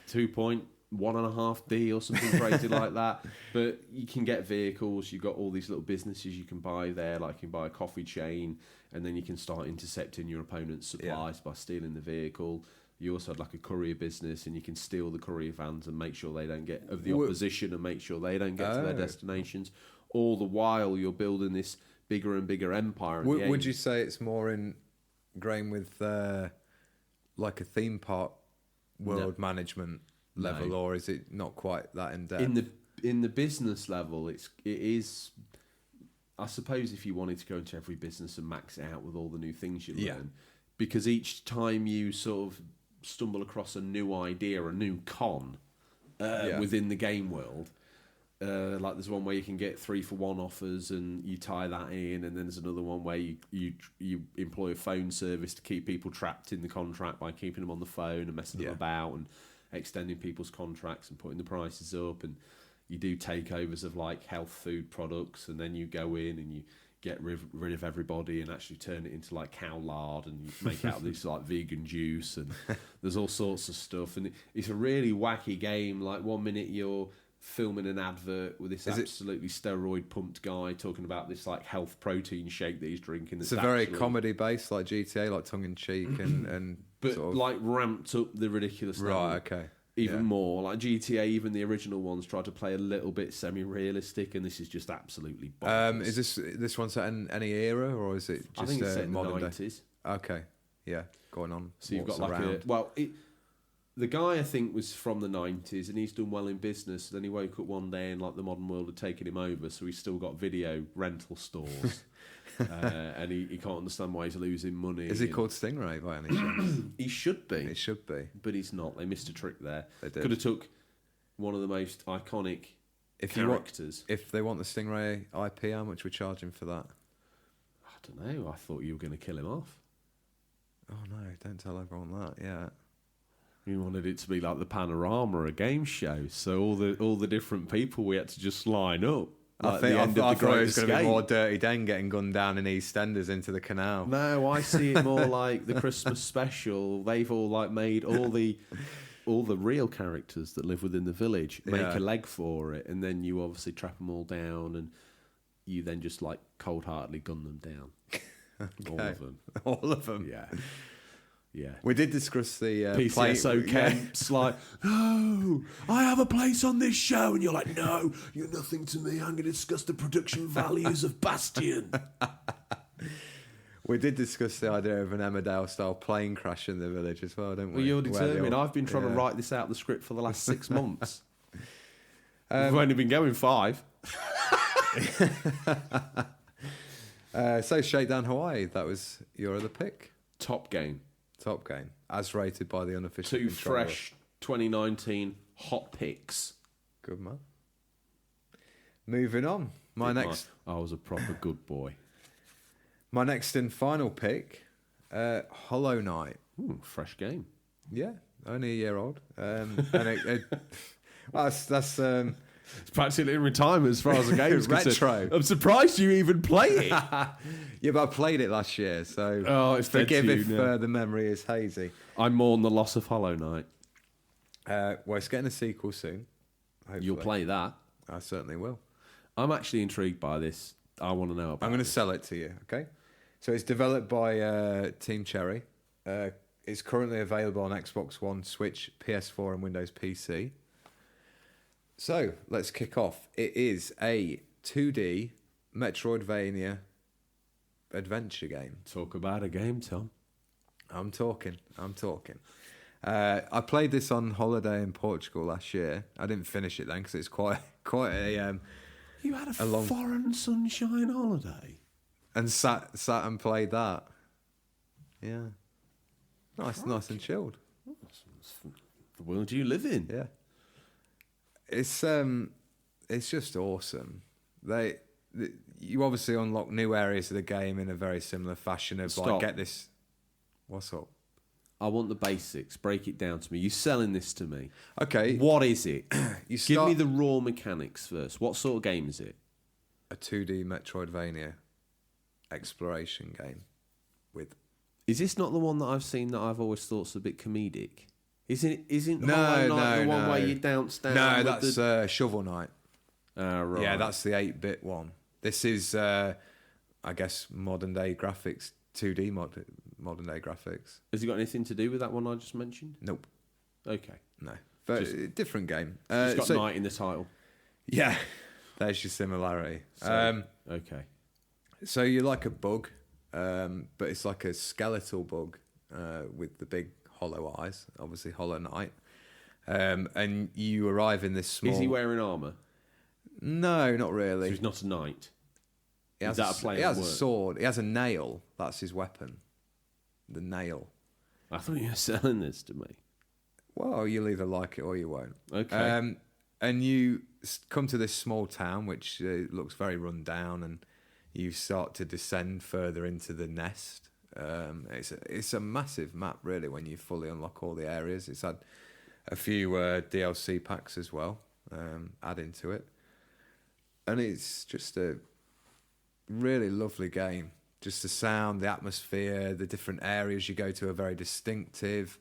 2.1.5D or something crazy like that. But you can get vehicles, you've got all these little businesses you can buy there, like you can buy a coffee chain, and then you can start intercepting your opponent's supplies by stealing the vehicle. You also had like a courier business, and you can steal the courier vans and make sure they don't get of the opposition and make sure they don't get to their destinations. All the while you're building this bigger and bigger empire. Would you say it's more ingrained with like a theme park world management level, or is it not quite that in depth? In the business level, it is. I suppose if you wanted to go into every business and max it out with all the new things you learn, because each time you sort of stumble across a new idea, a new con within the game world. Like there's one where you can get 3-for-1 offers and you tie that in, and then there's another one where you employ a phone service to keep people trapped in the contract by keeping them on the phone and messing them about and extending people's contracts and putting the prices up, and you do takeovers of like health food products, and then you go in and you get rid of everybody and actually turn it into like cow lard, and you make out this like vegan juice, and there's all sorts of stuff, and it's a really wacky game. Like one minute you're filming an advert with this absolutely steroid pumped guy talking about this like health protein shake that he's drinking. It's a very comedy based, like GTA, like tongue in cheek and but sort of... like ramped up the ridiculousness. Right, okay. Even more. Like GTA, even the original ones tried to play a little bit semi-realistic, and this is just absolutely bonkers. Is this one set in any era, or is it just I think it's set in the modern 90s. Day? Okay, yeah, going on. So you've got like the guy I think was from the 90s, and he's done well in business. Then he woke up one day and like the modern world had taken him over, so he's still got video rental stores. And he can't understand why he's losing money. Is he called Stingray by any chance? He should be. It should be. But he's not. They missed a trick there. They did. Could have took one of the most iconic characters. If they want the Stingray IP, how much we're charging for that? I don't know. I thought you were going to kill him off. Oh no, don't tell everyone that, yeah. You wanted it to be like the Panorama, a game show. So all the different people we had to just line up. I thought it was going to be more Dirty Den getting gunned down in EastEnders into the canal. No, I see it more like the Christmas special. They've all like made all the real characters that live within the village make a leg for it, and then you obviously trap them all down, and you then just like cold-heartedly gun them down. Okay. All of them. All of them. Yeah. Yeah. We did discuss the PCSO camps, like, no, I have a place on this show. And you're like, no, you're nothing to me. I'm going to discuss the production values of Bastion. We did discuss the idea of an Emmerdale-style plane crash in the village as well, didn't we? Well, you're determined. I've been trying to write this out, the script, for the last 6 months. We've only been going 5. So, Shakedown Hawaii, that was your other pick? Top game, as rated by the unofficial 2 controller. fresh 2019 hot picks. Good man. Moving on. I was a proper good boy. My next and final pick, Hollow Knight. Ooh, fresh game. Yeah, only a year old. And that's it's practically in retirement as far as the game is concerned. Retro. I'm surprised you even play it. Yeah, but I played it last year, so it's forgive dead to if you now. the memory is hazy. I mourn the loss of Hollow Knight. Well, it's getting a sequel soon. Hopefully. You'll play that. I certainly will. I'm actually intrigued by this. I want to know about I'm going to sell it to you, okay? So it's developed by Team Cherry. It's currently available on Xbox One, Switch, PS4 and Windows PC. So, let's kick off. It is a 2D Metroidvania adventure game. Talk about a game, Tom. I'm talking. I played this on holiday in Portugal last year. I didn't finish it then because it's quite a... You had a long foreign sunshine holiday? And sat and played that. Yeah. Nice and chilled. The world you live in. Yeah. It's just awesome. You obviously unlock new areas of the game in a very similar fashion of Stop. like get this. What's up? I want the basics. Break it down to me. You're selling this to me. Okay. What is it? You Give me the raw mechanics first. What sort of game is it? A 2D Metroidvania exploration game with. Is this not the one that I've seen that I've always thought's a bit comedic? Isn't No, Hollow Knight the one no. where you dance down? No, with that's Shovel Knight. Right. Yeah, that's the 8-bit one. This is, I guess, modern day graphics, 2D modern day graphics. Has it got anything to do with that one I just mentioned? Nope. Okay. No. But different game. It's got Knight in the title. Yeah, there's your similarity. Okay. So you're like a bug, but it's like a skeletal bug with the big hollow eyes, obviously Hollow Knight. And you arrive in this small... Is he wearing armour? No, not really. So he's not a knight? He has a sword. He has a nail. That's his weapon. The nail. I thought you were selling this to me. Well, you'll either like it or you won't. Okay. And you come to this small town, which looks very run down, and you start to descend further into the nest. It's a massive map, really, when you fully unlock all the areas. It's had a few DLC packs as well, adding to it. And it's just a really lovely game. Just the sound, the atmosphere, the different areas you go to are very distinctive.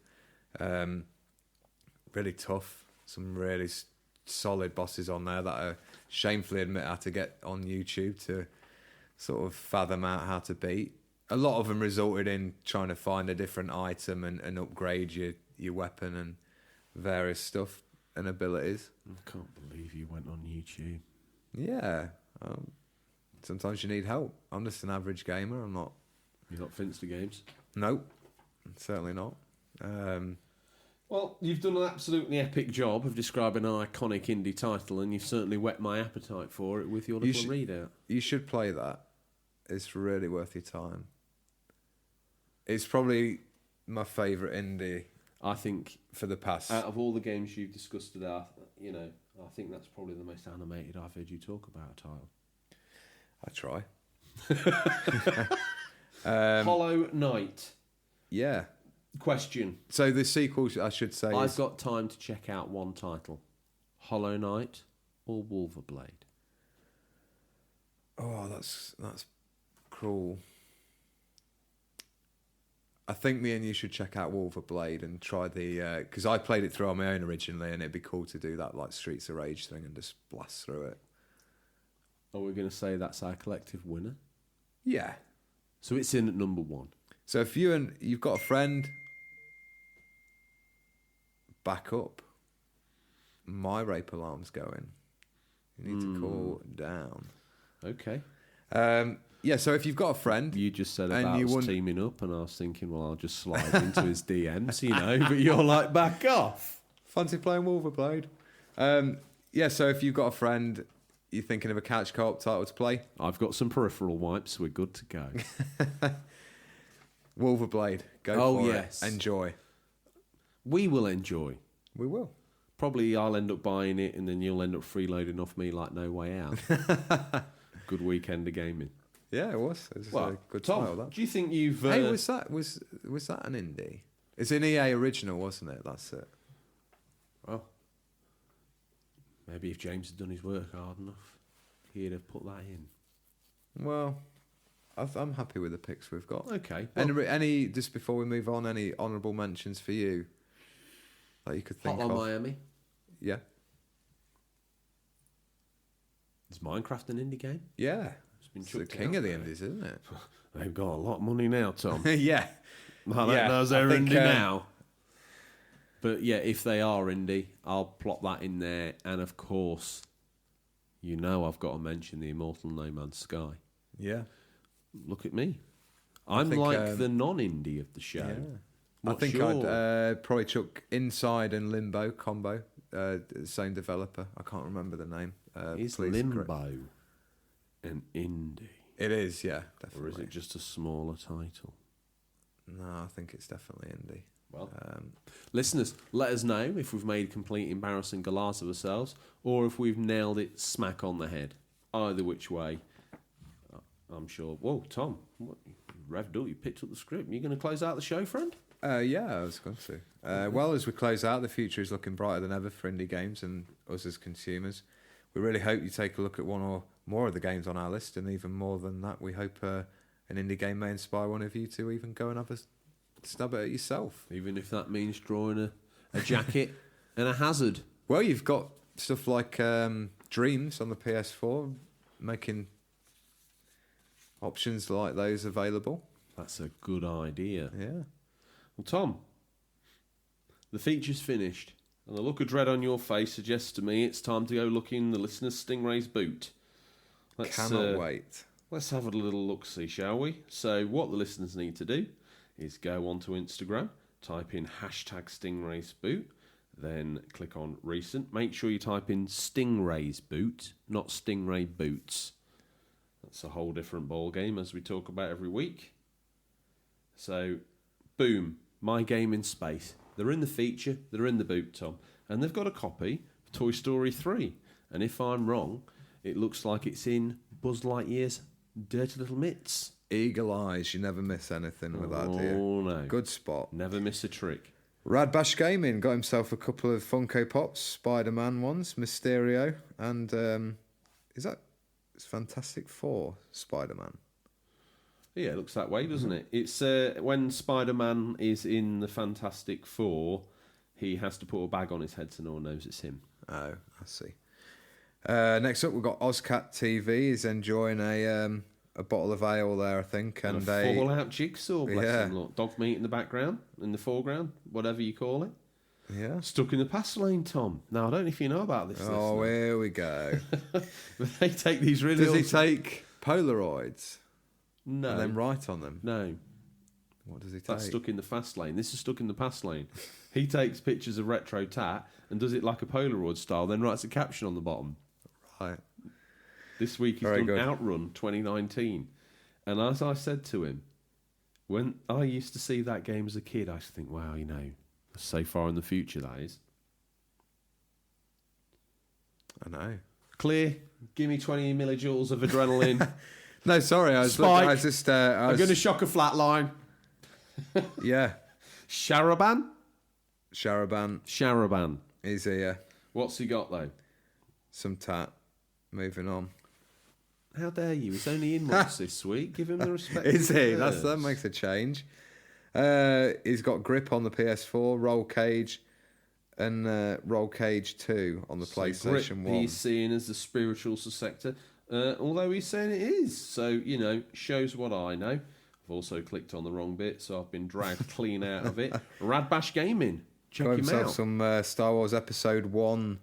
Really tough. Some really solid bosses on there that I shamefully admit I had to get on YouTube to sort of fathom out how to beat. A lot of them resulted in trying to find a different item and upgrade your weapon and various stuff and abilities. I can't believe you went on YouTube. Yeah. Sometimes you need help. I'm just an average gamer. I'm not... You're not Finster Games? Nope. Certainly not. Well, you've done an absolutely epic job of describing an iconic indie title, and you've certainly whet my appetite for it with your little readout. You should play that. It's really worth your time. It's probably my favourite indie. I think for the past, out of all the games you've discussed today, I think that's probably the most animated I've heard you talk about a title. I try. Hollow Knight. Yeah. Question. So the sequel, I should say, I've got time to check out one title: Hollow Knight or Wolverblade. Oh, that's cruel. I think me and you should check out Wolverblade and try the... Because I played it through on my own originally, and it'd be cool to do that like Streets of Rage thing and just blast through it. Are we going to say that's our collective winner? Yeah. So it's in at number 1. So if you've got a friend, back up. My rape alarm's going. You need to call down. Okay. Yeah, so if you've got a friend... You just said about us teaming up, and I was thinking, well, I'll just slide into his DMs, but you're like, back off. Fancy playing Wolverblade? Yeah, so if you've got a friend, you're thinking of a couch co-op title to play? I've got some peripheral wipes, we're good to go. Wolverblade, go for it. Enjoy. We will enjoy. We will. Probably I'll end up buying it, and then you'll end up freeloading off me like No Way Out. Good weekend of gaming. Yeah, it was. It was a good Tom, title, that. Do you think you've... Hey, was that an indie? It's an EA original, wasn't it? That's it. Well, maybe if James had done his work hard enough, he'd have put that in. Well, I'm happy with the picks we've got. Okay. Well, any just before we move on, any honourable mentions for you that you could think of? Hotline Miami. Yeah. Is Minecraft an indie game? Yeah. It's the king of the indies, isn't it? They've got a lot of money now, Tom. Yeah. Well, that knows they're indie now. But yeah, if they are indie, I'll plot that in there. And of course, I've got to mention the immortal No Man's Sky. Yeah. Look at me. I'm like the non-indie of the show. Yeah. I think I'd probably chuck Inside and Limbo combo. Same developer. I can't remember the name. Is Limbo an indie? It is, yeah, definitely. Or is it just a smaller title? No, I think it's definitely indie. Well, listeners, let us know if we've made a complete embarrassing galahs of ourselves, or if we've nailed it smack on the head. Either which way, I'm sure. Whoa, Tom, revved up. You picked up the script. You're going to close out the show, friend? Yeah, I was going to. Well, as we close out, the future is looking brighter than ever for indie games and us as consumers. We really hope you take a look at one or more of the games on our list, and even more than that, we hope an indie game may inspire one of you to even go and have a stab at it yourself. Even if that means drawing a jacket and a hazard. Well, you've got stuff like Dreams on the PS4, making options like those available. That's a good idea. Yeah. Well, Tom, the feature's finished, and the look of dread on your face suggests to me it's time to go look in the listener's Stingray's boot. Cannot wait. Let's have a little look-see, shall we? So what the listeners need to do is go onto Instagram, type in #StingraysBoot, then click on recent. Make sure you type in Stingray's boot, not Stingray boots. That's a whole different ball game, as we talk about every week. So, boom, My Game in Space. They're in the feature, they're in the boot, Tom, and they've got a copy of Toy Story 3. And if I'm wrong, it looks like it's in Buzz Lightyear's Dirty Little Mitts. Eagle eyes, you never miss anything with that, do you? Oh, no. Good spot. Never miss a trick. Rad Bash Gaming got himself a couple of Funko Pops, Spider-Man ones, Mysterio, and it's Fantastic Four Spider-Man. Yeah, it looks that way, doesn't it? It's when Spider-Man is in the Fantastic Four, he has to put a bag on his head so no one knows it's him. Oh, I see. Next up, we've got Ozcat TV. He's enjoying a bottle of ale there, I think, And a Fallout jigsaw, bless him, look. Dog meat in the background, in the foreground, whatever you call it. Yeah. Stuck in the past lane, Tom. Now, I don't know if you know about this. Oh, listener. here we go. They take these really... Does he take Polaroids? No. And then write on them? No. What does he take? That's stuck in the fast lane. This is stuck in the past lane. He takes pictures of retro tat and does it like a Polaroid style, then writes a caption on the bottom. Right. This week he's done Outrun 2019. And as I said to him, when I used to see that game as a kid, I used to think, wow, that's so far in the future, that is. I know. Clear, give me 20 millijoules of adrenaline. No, sorry, I was just... I'm going to shock a flat line. Yeah. Sharaban? Sharaban. He's here. What's he got, though? Some tat. Moving on. How dare you? He's only in once this week. Give him the respect. Is he? That makes a change. He's got Grip on the PS4, Roll Cage, and Roll Cage 2 on the PlayStation 1. He's seen as the spiritual successor, although he's saying it is. So, shows what I know. I've also clicked on the wrong bit, so I've been dragged clean out of it. Radbash Gaming. Check him out. Some Star Wars Episode 1.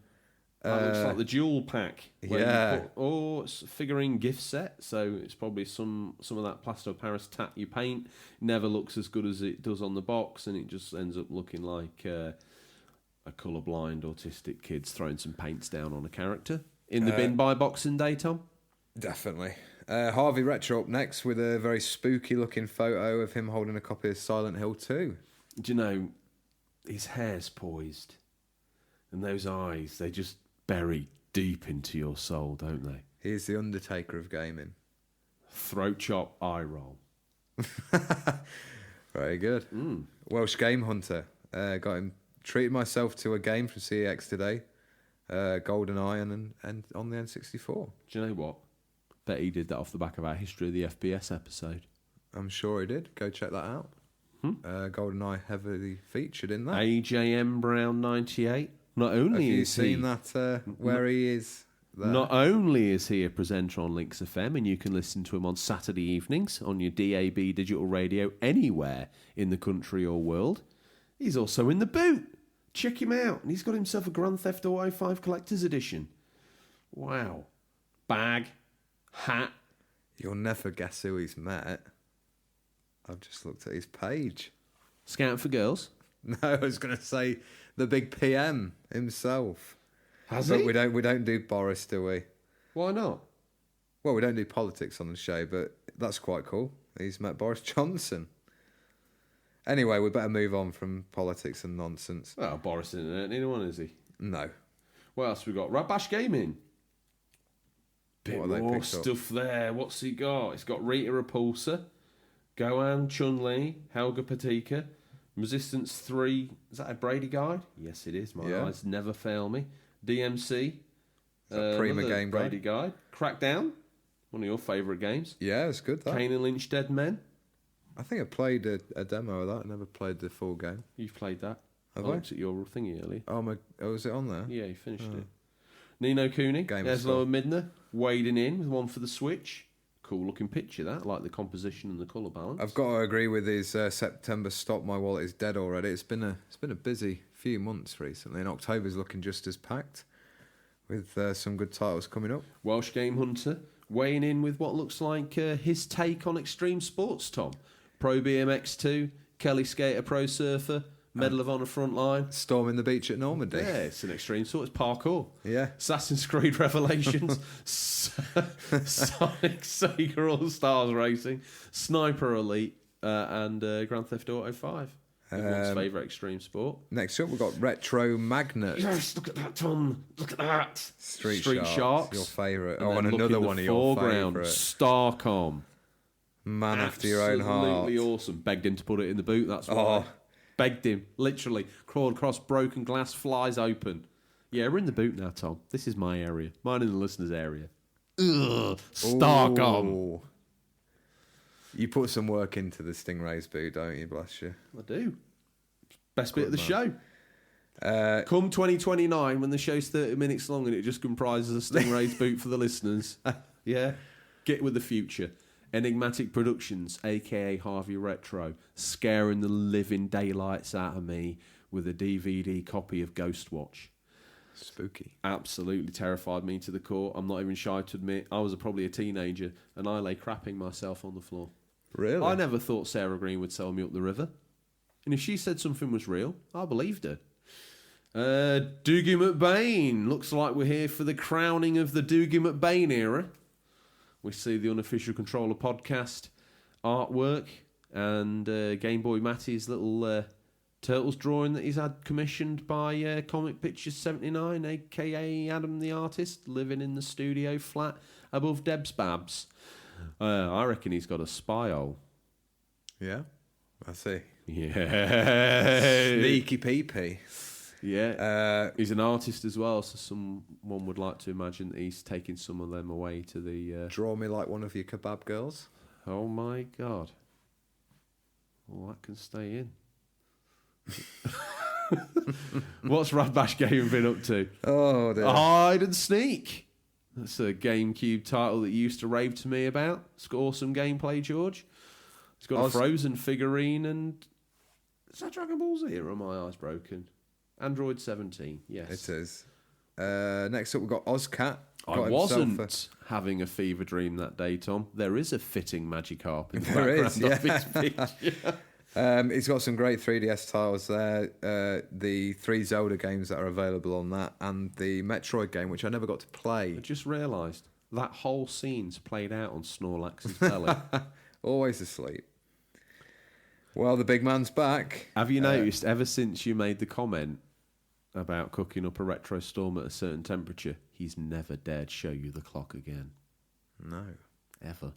That looks like the Duel Pack. Yeah. It's a figurine gift set, so it's probably some of that plaster of Paris tat you paint. Never looks as good as it does on the box, and it just ends up looking like a colourblind autistic kid's throwing some paints down on a character. In the bin by Boxing Day, Tom? Definitely. Harvey Retro up next with a very spooky looking photo of him holding a copy of Silent Hill 2. Do you know, his hair's poised, and those eyes, they just bury deep into your soul, don't they? He's the Undertaker of gaming. Throat chop, eye roll. Very good. Welsh Game Hunter. Got him. Treated myself to a game from CEX today. GoldenEye and on the N64. Do you know what? Bet he did that off the back of our History of the FPS episode. I'm sure he did. Go check that out. GoldenEye heavily featured in that. AJM Brown 98. Not only Have you is seen that where he is there? Not only is he a presenter on Links FM, and you can listen to him on Saturday evenings on your DAB digital radio anywhere in the country or world, he's also in the boot. Check him out. And he's got himself a Grand Theft Auto 5 Collector's Edition. Wow. Bag. Hat. You'll never guess who he's met. I've just looked at his page. Scout for girls? No, I was going to say the big PM himself. Has but he? we don't do Boris, do we? Why not? Well, we don't do politics on the show, but that's quite cool. He's met Boris Johnson. Anyway, we better move on from politics and nonsense. Well, Boris isn't anyone, is he? No. What else we got? Radbash Gaming. Bit more stuff there. What's he got? He's got Rita Repulsa, Gohan, Chun-Li, Helga Patika, Resistance 3. Is that a Brady guide? Yes, it is. My eyes never fail me. DMC. Prima game Brady guide. Crackdown. One of your favourite games. Yeah, it's good, that. Kane and Lynch Dead Men. I think I played a demo of that. I never played the full game. You've played that. Have I looked at your thingy earlier. Oh, was it on there? Yeah, you finished it. Nino Cooney, Eslo and Midner, wading in with one for the Switch. Cool looking picture, that. Like the composition and the colour balance. I've got to agree with his September Stop My Wallet Is Dead already. It's been a busy few months recently, and October's looking just as packed with some good titles coming up. Welsh Game Hunter, weighing in with what looks like his take on extreme sports, Tom. Pro BMX 2, Kelly Skater Pro Surfer, Medal of Honor Frontline. Storming the beach at Normandy. Yeah, it's an extreme sport. It's parkour. Yeah. Assassin's Creed Revelations, Sonic Sega All Stars Racing, Sniper Elite, and Grand Theft Auto 5. Everyone's favourite extreme sport. Next up, we've got Retro Magnet. Yes, look at that, Tom. Look at that. Street Sharks. Your favourite. And another one of your favourite. Starcom. Man after your own heart. Absolutely awesome. Begged him to put it in the boot, that's why. Begged him, literally. Crawled across broken glass, flies open. Yeah, we're in the boot now, Tom. This is my area. Mine and the listeners' area. Ugh, Starcom. Ooh. You put some work into the Stingrays boot, don't you, bless you? I do. Best bit of the show. Come 2029, when the show's 30 minutes long and it just comprises a Stingray's boot for the listeners. Yeah, get with the future. Enigmatic Productions, a.k.a. Harvey Retro, scaring the living daylights out of me with a DVD copy of Ghostwatch. Spooky. Absolutely terrified me to the core. I'm not even shy to admit I was probably a teenager and I lay crapping myself on the floor. Really? I never thought Sarah Green would sell me up the river. And if she said something was real, I believed her. Doogie McBain. Looks like we're here for the crowning of the Doogie McBain era. We see the Unofficial Controller podcast artwork and Game Boy Matty's little Turtles drawing that he's had commissioned by Comic Pictures 79, a.k.a. Adam the Artist, living in the studio flat above Deb's Babs. I reckon he's got a spy hole. Yeah, I see. Yeah. Sneaky peepee. Yeah, he's an artist as well, so someone would like to imagine that he's taking some of them away to the... Draw me like one of your kebab girls. Oh my God. Well, that can stay in. What's Radbash Gaming been up to? Oh, dear. Hide and Sneak. That's a GameCube title that you used to rave to me about. It's got awesome gameplay, George. It's got a Frozen figurine and... Is that Dragon Ball Z or are my eyes broken? Android 17, yes. It is. Next up, we've got Ozcat. I wasn't having a fever dream that day, Tom. There is a fitting Magikarp in the background of his picture. He's got some great 3DS titles there. The 3 Zelda games that are available on that, and the Metroid game, which I never got to play. I just realised that whole scene's played out on Snorlax's belly. Always asleep. Well, the big man's back. Have you noticed, ever since you made the comment about cooking up a retro storm at a certain temperature, he's never dared show you the clock again? No. Ever.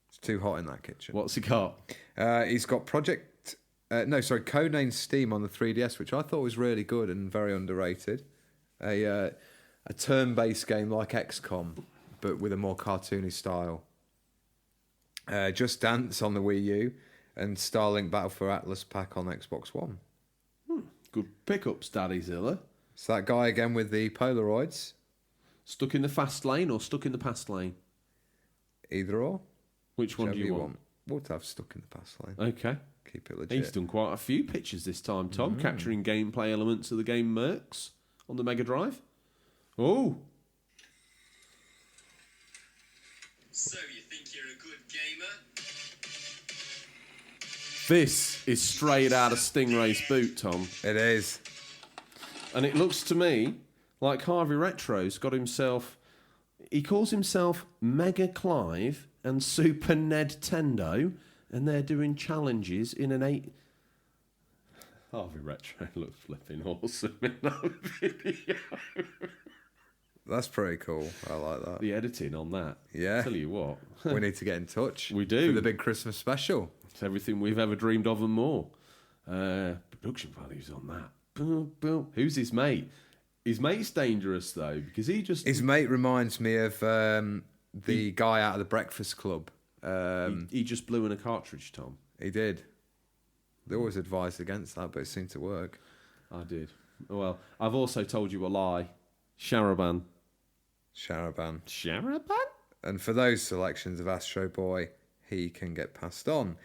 It's too hot in that kitchen. What's he got? He's got Codename Steam on the 3DS, which I thought was really good and very underrated. A turn-based game like XCOM, but with a more cartoony style. Just Dance on the Wii U, and Starlink Battle for Atlas Pack on Xbox One. Good pickups, Daddy Zilla. It's that guy again with the Polaroids. Stuck in the fast lane or stuck in the past lane? Either or. Which one do you want? We'll have stuck in the past lane. Okay. Keep it legit. He's done quite a few pictures this time, Tom, capturing gameplay elements of the game Mercs on the Mega Drive. Oh! So you think you're a good gamer? This is straight out of Stingray's boot, Tom. It is. And it looks to me like Harvey Retro's got himself... He calls himself Mega Clive and Super Ned Tendo, and they're doing challenges in an 8... Harvey Retro looks flipping awesome in that video. That's pretty cool. I like that. The editing on that. Yeah. Tell you what. We need to get in touch. We do. For the big Christmas special. It's everything we've ever dreamed of and more. Production values on that. Boom, boom. Who's his mate? His mate's dangerous, though, because he just... His mate reminds me of the guy out of the Breakfast Club. He just blew in a cartridge, Tom. He did. They always advised against that, but it seemed to work. I did. Well, I've also told you a lie. Sharaban. Sharaban? And for those selections of Astro Boy, he can get passed on.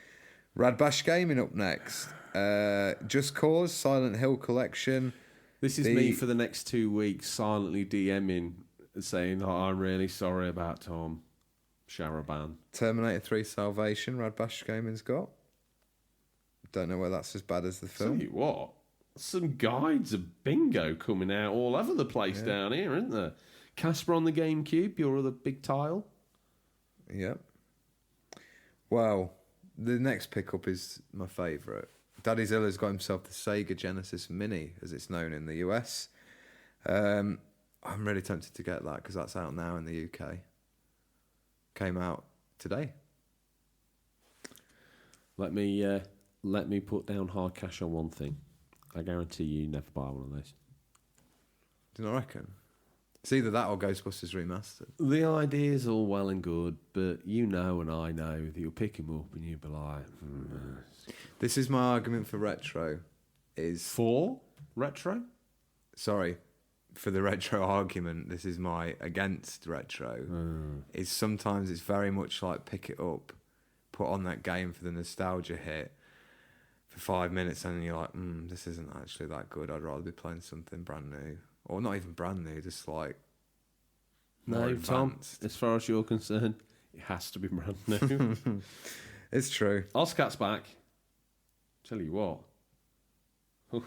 Radbash Gaming up next. Just Cause, Silent Hill Collection. This is me for the next 2 weeks silently DMing, saying, oh, I'm really sorry about Tom. Sharaban. Terminator 3 Salvation, Radbash Gaming's got. Don't know whether that's as bad as the film. Tell you what, some guides of bingo coming out all over the place down here, isn't there? Casper on the GameCube, your other big tile. Yep. Well, the next pickup is my favourite. Daddy Zilla's got himself the Sega Genesis Mini, as it's known in the US. I'm really tempted to get that because that's out now in the UK. Came out today. Let me put down hard cash on one thing. I guarantee you never buy one of those. Do you not reckon? It's either that or Ghostbusters Remastered. The idea's all well and good, but you know and I know that you'll pick him up and you'll be like... This is my argument for retro. Is for Retro? Sorry, for the retro argument, this is my against retro. Is sometimes it's very much like pick it up, put on that game for the nostalgia hit for 5 minutes, and you're like, this isn't actually that good. I'd rather be playing something brand new, or not even brand new, just like more No, Tom, advanced. as far as you're concerned, it has to be brand new. It's true. Oscat's back. Tell you what. Oof.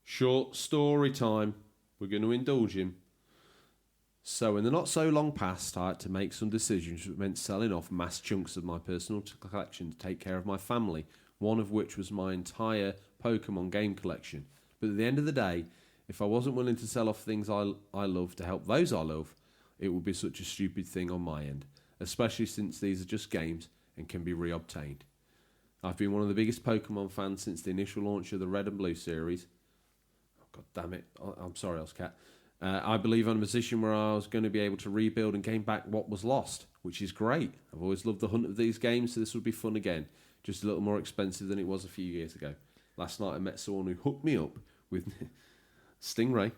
Short story time. We're going to indulge him. So in the not so long past, I had to make some decisions which meant selling off mass chunks of my personal collection to take care of my family, one of which was my entire Pokemon game collection. But at the end of the day, if I wasn't willing to sell off things I love to help those I love, it would be such a stupid thing on my end, especially since these are just games and can be reobtained. I've been one of the biggest Pokemon fans since the initial launch of the Red and Blue series. Oh, God damn it. I'm sorry, Oscat. I believe I'm in a position where I was going to be able to rebuild and gain back what was lost, which is great. I've always loved the hunt of these games, so this would be fun again. Just a little more expensive than it was a few years ago. Last night I met someone who hooked me up with Stingray.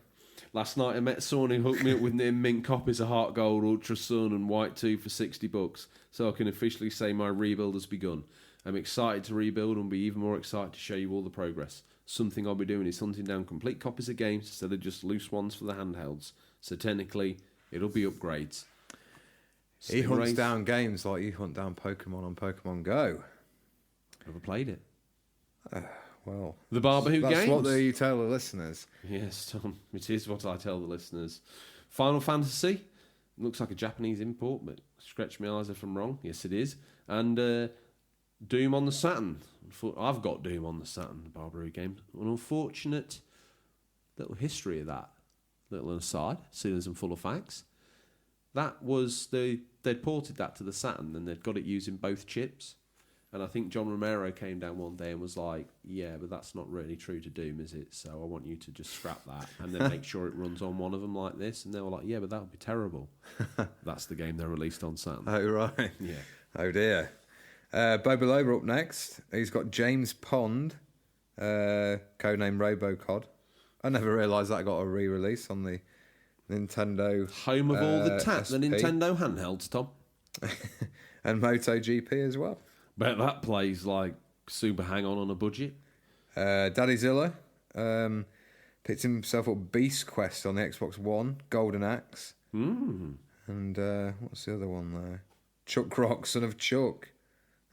Last night I met someone who hooked me up with near mint copies of Heart Gold, Ultra Sun and White 2 for $60, so I can officially say my rebuild has begun. I'm excited to rebuild and be even more excited to show you all the progress. Something I'll be doing is hunting down complete copies of games instead of just loose ones for the handhelds. So technically, it'll be upgrades. He hunts down games like you hunt down Pokemon on Pokemon Go. Never played it. Well, The Barber Who that's Games. what you tell the listeners. Yes, Tom. It is what I tell the listeners. Final Fantasy. Looks like a Japanese import, but scratch my eyes if I'm wrong. Yes, it is. And Doom on the Saturn. I've got Doom on the Saturn, the Barber Who Games. An unfortunate little history of that. Little aside, seeing as I'm full of facts. That was they'd ported that to the Saturn and they'd got it using both chips. And I think John Romero came down one day and was like, yeah, but that's not really true to Doom, is it? So I want you to just scrap that and then make sure it runs on one of them like this. And they were like, yeah, but that would be terrible. That's the game they released on Saturn. Oh, right. Yeah. Oh, dear. Bobiloba up next. He's got James Pond, codename Robocod. I never realised that got a re-release on the Nintendo Home of all the SP. Nintendo handhelds, Tom. And MotoGP as well. Bet that plays like super hang on a budget. Daddy Zilla picked himself up Beast Quest on the Xbox One, Golden Axe. And what's the other one there? Chuck Rock, Son of Chuck.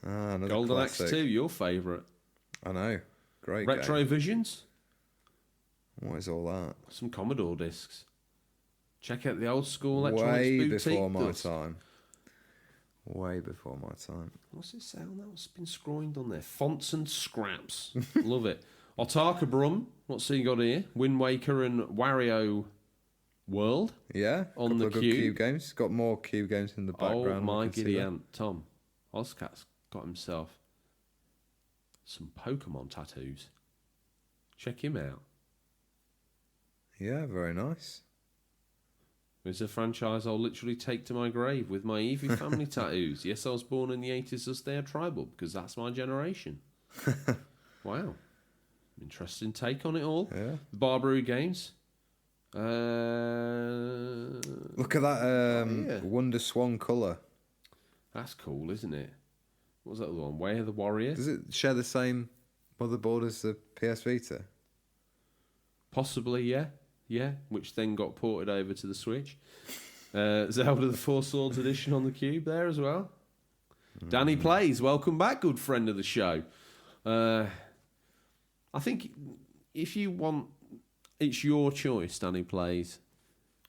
Another Golden classic. Axe 2, your favourite. I know. Great Retro game. Visions. What is all that? Some Commodore discs. Check out the old school Way electronics boutique. before my time. Way before my time. What's this sound that's been scrolled on there? Fonts and scraps. Love it. Otaka Brum. What's he got here? Wind Waker and Wario World. Yeah, On couple the of good Cube. Cube games. Got more Cube games in the background. Oh my I can see giddy that. aunt. Tom. Oscat's got himself some Pokemon tattoos. Check him out. Yeah, very nice. It's a franchise I'll literally take to my grave with my Eevee family tattoos. Yes, I was born in the 80s as they are tribal because that's my generation. Wow. Interesting take on it all. Yeah. The Barber Who Games. Look at that yeah. Wonder Swan colour. That's cool, isn't it? What was that other one? Way of the Warrior? Does it share the same motherboard as the PS Vita? Possibly, yeah. Yeah, which then got ported over to the Switch. Zelda the Four Swords edition on the Cube there as well. Danny Plays, welcome back, good friend of the show. I think if you want, it's your choice, Danny Plays,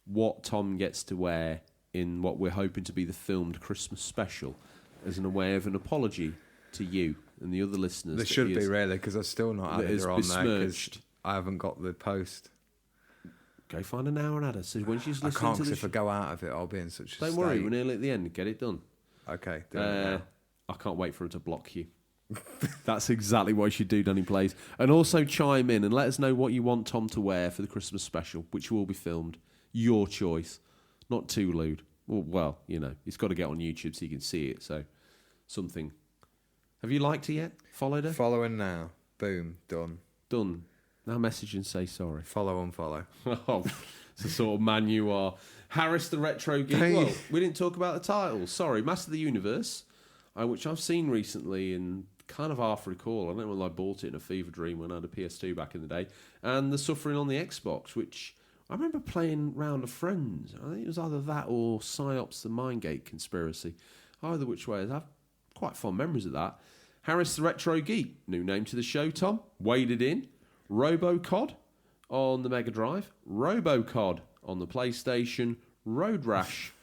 what Tom gets to wear in what we're hoping to be the filmed Christmas special as a way of an apology to you and the other listeners. There should be, really, because I've still not added her on there because I haven't got the post. Go find an hour and add her. So when she's I listening can't, to because the if I go out of it, I'll be in such a Don't state. worry, we're nearly at the end. Get it done. Okay, do it now. I can't wait for her to block you. That's exactly what you should do, Danny Plays. And also chime in and let us know what you want Tom to wear for the Christmas special, which will be filmed. Your choice. Not too lewd. Well, you know, it's got to get on YouTube so you can see it. So, something. Have you liked her yet? Followed her? Following now. Boom. Done. Done. Now message and say sorry. Follow, unfollow. Oh, it's the sort of man you are. Harris the Retro Geek. Hey. Well, we didn't talk about the titles. Sorry, Master of the Universe, which I've seen recently and kind of half recall. I don't know whether I bought it in a fever dream when I had a PS2 back in the day. And The Suffering on the Xbox, which I remember playing round of friends. I think it was either that or Psyops the Mindgate Conspiracy. Either which way. I have quite fond memories of that. Harris the Retro Geek. New name to the show, Tom. Waded in. RoboCod on the Mega Drive. RoboCod on the PlayStation. Road Rash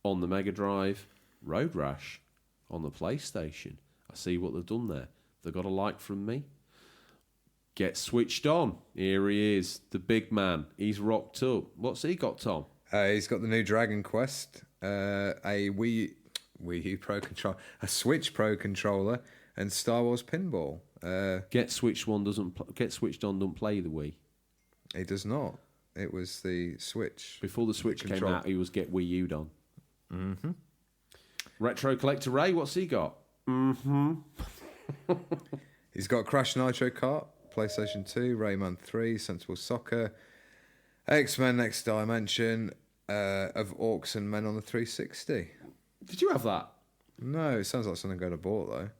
on the Mega Drive. Road Rash on the PlayStation. I see what they've done there. They've got a like from me. Get switched on. Here he is, the big man. He's rocked up. What's he got, Tom? He's got the new Dragon Quest, a Wii U Pro controller, a Switch Pro controller, and Star Wars Pinball. Get switched on doesn't play the Wii. It does not. It was the Switch. Before the Switch came control. out, he was Get Wii U'd on. Mm-hmm. Retro Collector Ray, what's he got? Mm-hmm. He's got Crash Nitro Kart, PlayStation 2, Rayman 3, Sensible Soccer, X-Men Next Dimension, of Orcs and Men on the 360. Did you have that? No, it sounds like something I'd have bought,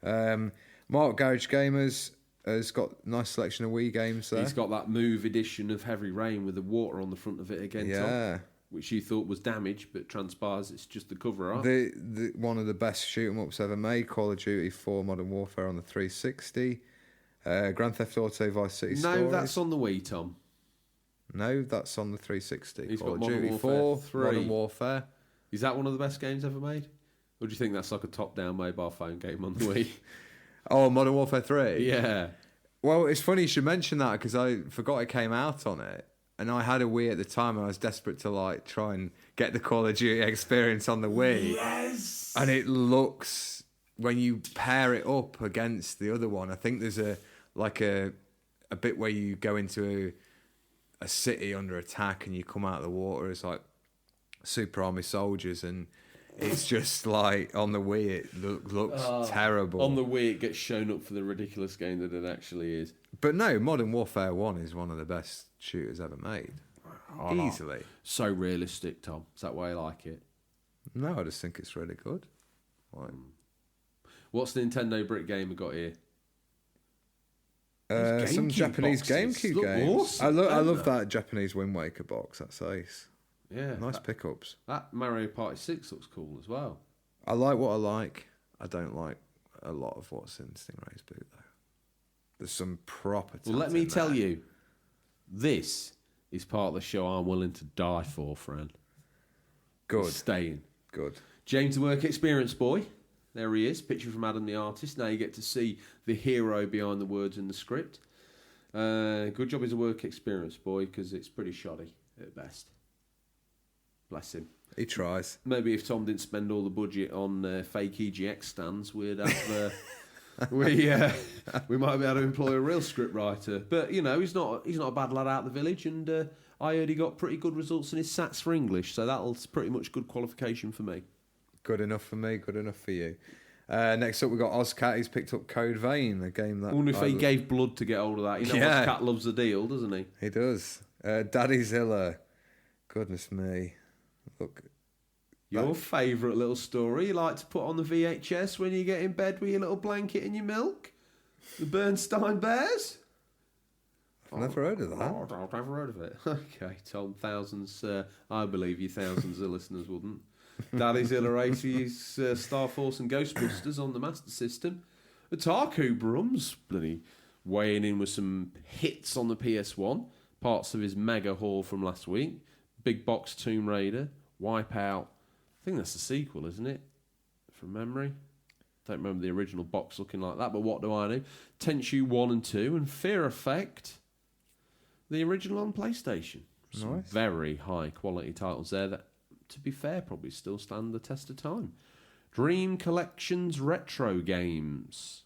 though. Mark Garage Gamers has got a nice selection of Wii games there. He's got that Move edition of Heavy Rain with the water on the front of it again, Yeah. Tom, which you thought was damaged, but transpires it's just the cover art. The one of the best shoot-'em-ups ever made, Call of Duty 4 Modern Warfare on the 360. Grand Theft Auto Vice City No, Stories. that's on the Wii, Tom. No, that's on the 360. He's Call got of Modern Duty Warfare 4, 3. Modern Warfare. Is that one of the best games ever made? Or do you think that's like a top-down mobile phone game on the Wii? Oh, Modern Warfare 3? Yeah. Well, it's funny you should mention that because I forgot it came out on it. And I had a Wii at the time and I was desperate to like try and get the Call of Duty experience on the Wii. Yes! And it looks, when you pair it up against the other one, I think there's a bit where you go into a city under attack and you come out of the water as like super army soldiers, and it's just like on the Wii it looks terrible. On the Wii it gets shown up for the ridiculous game that it actually is. But no, Modern Warfare 1 is one of the best shooters ever made. Easily. So realistic, Tom. Is that why I like it? No, I just think it's really good. Like, What's the Nintendo Brick Gamer got here? some GameCube Japanese boxes. GameCube Look games. awesome, I don't love they? that Japanese Wind Waker box. That's ace. Yeah. Nice pickups. That Mario Party 6 looks cool as well. I like what I like. I don't like a lot of what's in Stingray's boot, though. There's some proper Well, let tats me in tell there. you, this is part of the show I'm willing to die for, friend. Good. Staying. Good. James the Work Experience Boy. There he is. Picture from Adam the Artist. Now you get to see the hero behind the words in the script. Good job as a work experience boy, because it's pretty shoddy at best. Bless him. He tries. Maybe if Tom didn't spend all the budget on fake EGX stands, we'd have we might be able to employ a real script writer. But you know, he's not a bad lad out of the village, and I heard he got pretty good results in his SATs for English, so that's pretty much good qualification for me. Good enough for me, good enough for you. Next up, we've got Ozcat. He's picked up Code Vein, a game that... I wonder if he gave blood to get hold of that. You know, Yeah. Cat loves the deal, doesn't he? He does. Daddy Zilla. Goodness me. Look. Your favourite little story you like to put on the VHS when you get in bed with your little blanket and your milk? The Bernstein Bears? I've never heard of that. Oh, I've never heard of it. Okay, Tom, thousands, I believe you thousands of listeners wouldn't. Daddy Zilla 80s, Star Force and Ghostbusters on the Master System. Otaku Brums, bloody weighing in with some hits on the PS1. Parts of his mega haul from last week. Big Box Tomb Raider, Wipeout. I think that's the sequel, isn't it? From memory. Don't remember the original box looking like that, but what do I know? Tenchu 1 and 2 and Fear Effect, the original on PlayStation. Some Nice. very high quality titles there that, to be fair, probably still stand the test of time. Dream Collections Retro Games.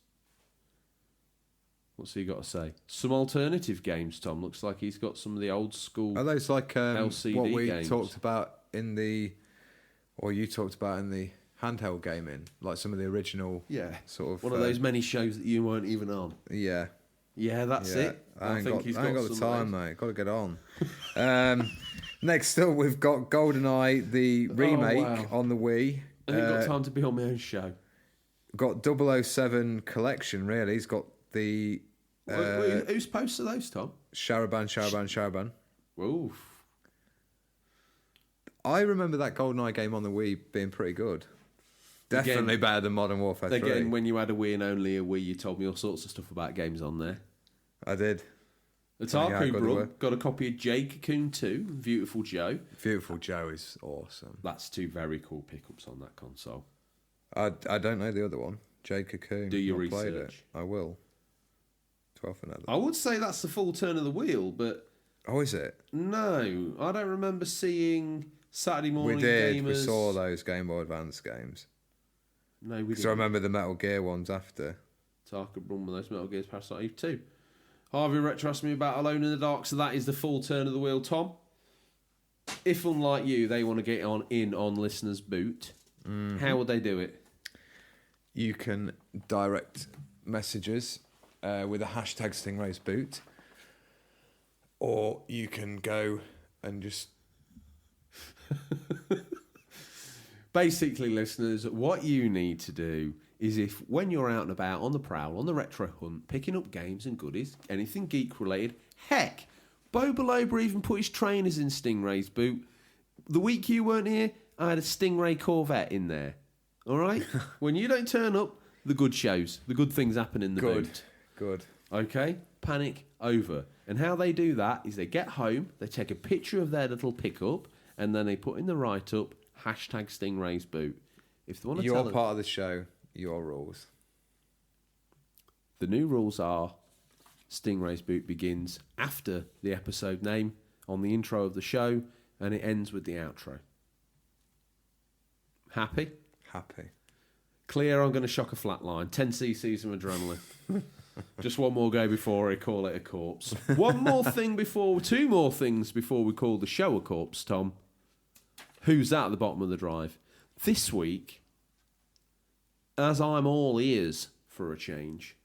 What's he got to say? Some alternative games, Tom. Looks like he's got some of the old school... Are those like LCD what we games. talked about in the... Or you talked about in the handheld gaming? Like some of the original Yeah. sort of... One of those many shows that you weren't even on. Yeah. Yeah, that's it. I ain't got the some time, of mate. Got to get on. Next up, we've got GoldenEye, the remake wow. on the Wii. I ain't got time to be on my own show. Got 007 collection, really. He's got the... Whose posts are those, Tom? Sharaban. Oof. I remember that GoldenEye game on the Wii being pretty good. Definitely better than Modern Warfare 3. Again, when you had a Wii and only a Wii, you told me all sorts of stuff about games on there. I did. The Tarku Bro got a copy of J Cocoon 2, Beautiful Joe. Beautiful Joe is awesome. That's two very cool pickups on that console. I don't know the other one. J Cocoon. Do your Not played it. research. I will. 12 for another. I would say that's the full turn of the wheel, but Oh, is it? no, I don't remember seeing Saturday Morning We did. Gamers. We saw those Game Boy Advance games. No, we Because didn't. I remember the Metal Gear ones after. Tarka Brumble, those Metal Gear's Parasite Eve 2. Harvey Retro asked me about Alone in the Dark, so that is the full turn of the wheel, Tom. If, unlike you, they want to get in on listeners' boot, how would they do it? You can direct messages with a hashtag Stingrays boot, or you can go and just... Basically, listeners, what you need to do is if, when you're out and about on the prowl, on the retro hunt, picking up games and goodies, anything geek-related, heck, Bo Belober even put his trainers in Stingray's boot. The week you weren't here, I had a Stingray Corvette in there. All right? When you don't turn up, the good shows. The good things happen in the boot. Good. Okay? Panic over. And how they do that is they get home, they take a picture of their little pickup, and then they put in the write-up, hashtag Stingray's boot. If they want to You're tell part of the show. Your rules. the new rules are Stingray's boot begins after the episode name on the intro of the show, and it ends with the outro. Happy? Happy. Clear, I'm going to shock a flat line. 10 cc's of adrenaline. Just one more go before I call it a corpse. Two more things before we call the show a corpse, Tom. Who's that at the bottom of the drive? This week, as I'm all ears for a change,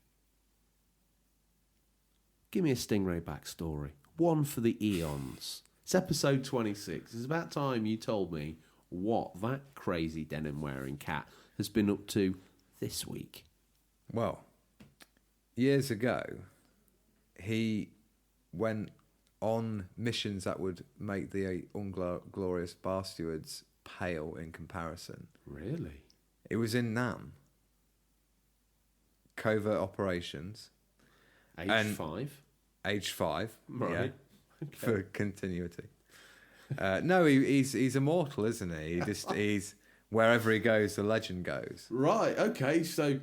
give me a Stingray backstory. One for the eons. It's episode 26. It's about time you told me what that crazy denim-wearing cat has been up to this week. Well, years ago, he went on missions that would make the unglorious bar stewards pale in comparison. Really? It was in Nam. Covert operations. Age 5? Age 5. Right. Yeah, Okay. for continuity. No, he's immortal, isn't he? He's wherever he goes, the legend goes. Right, okay, so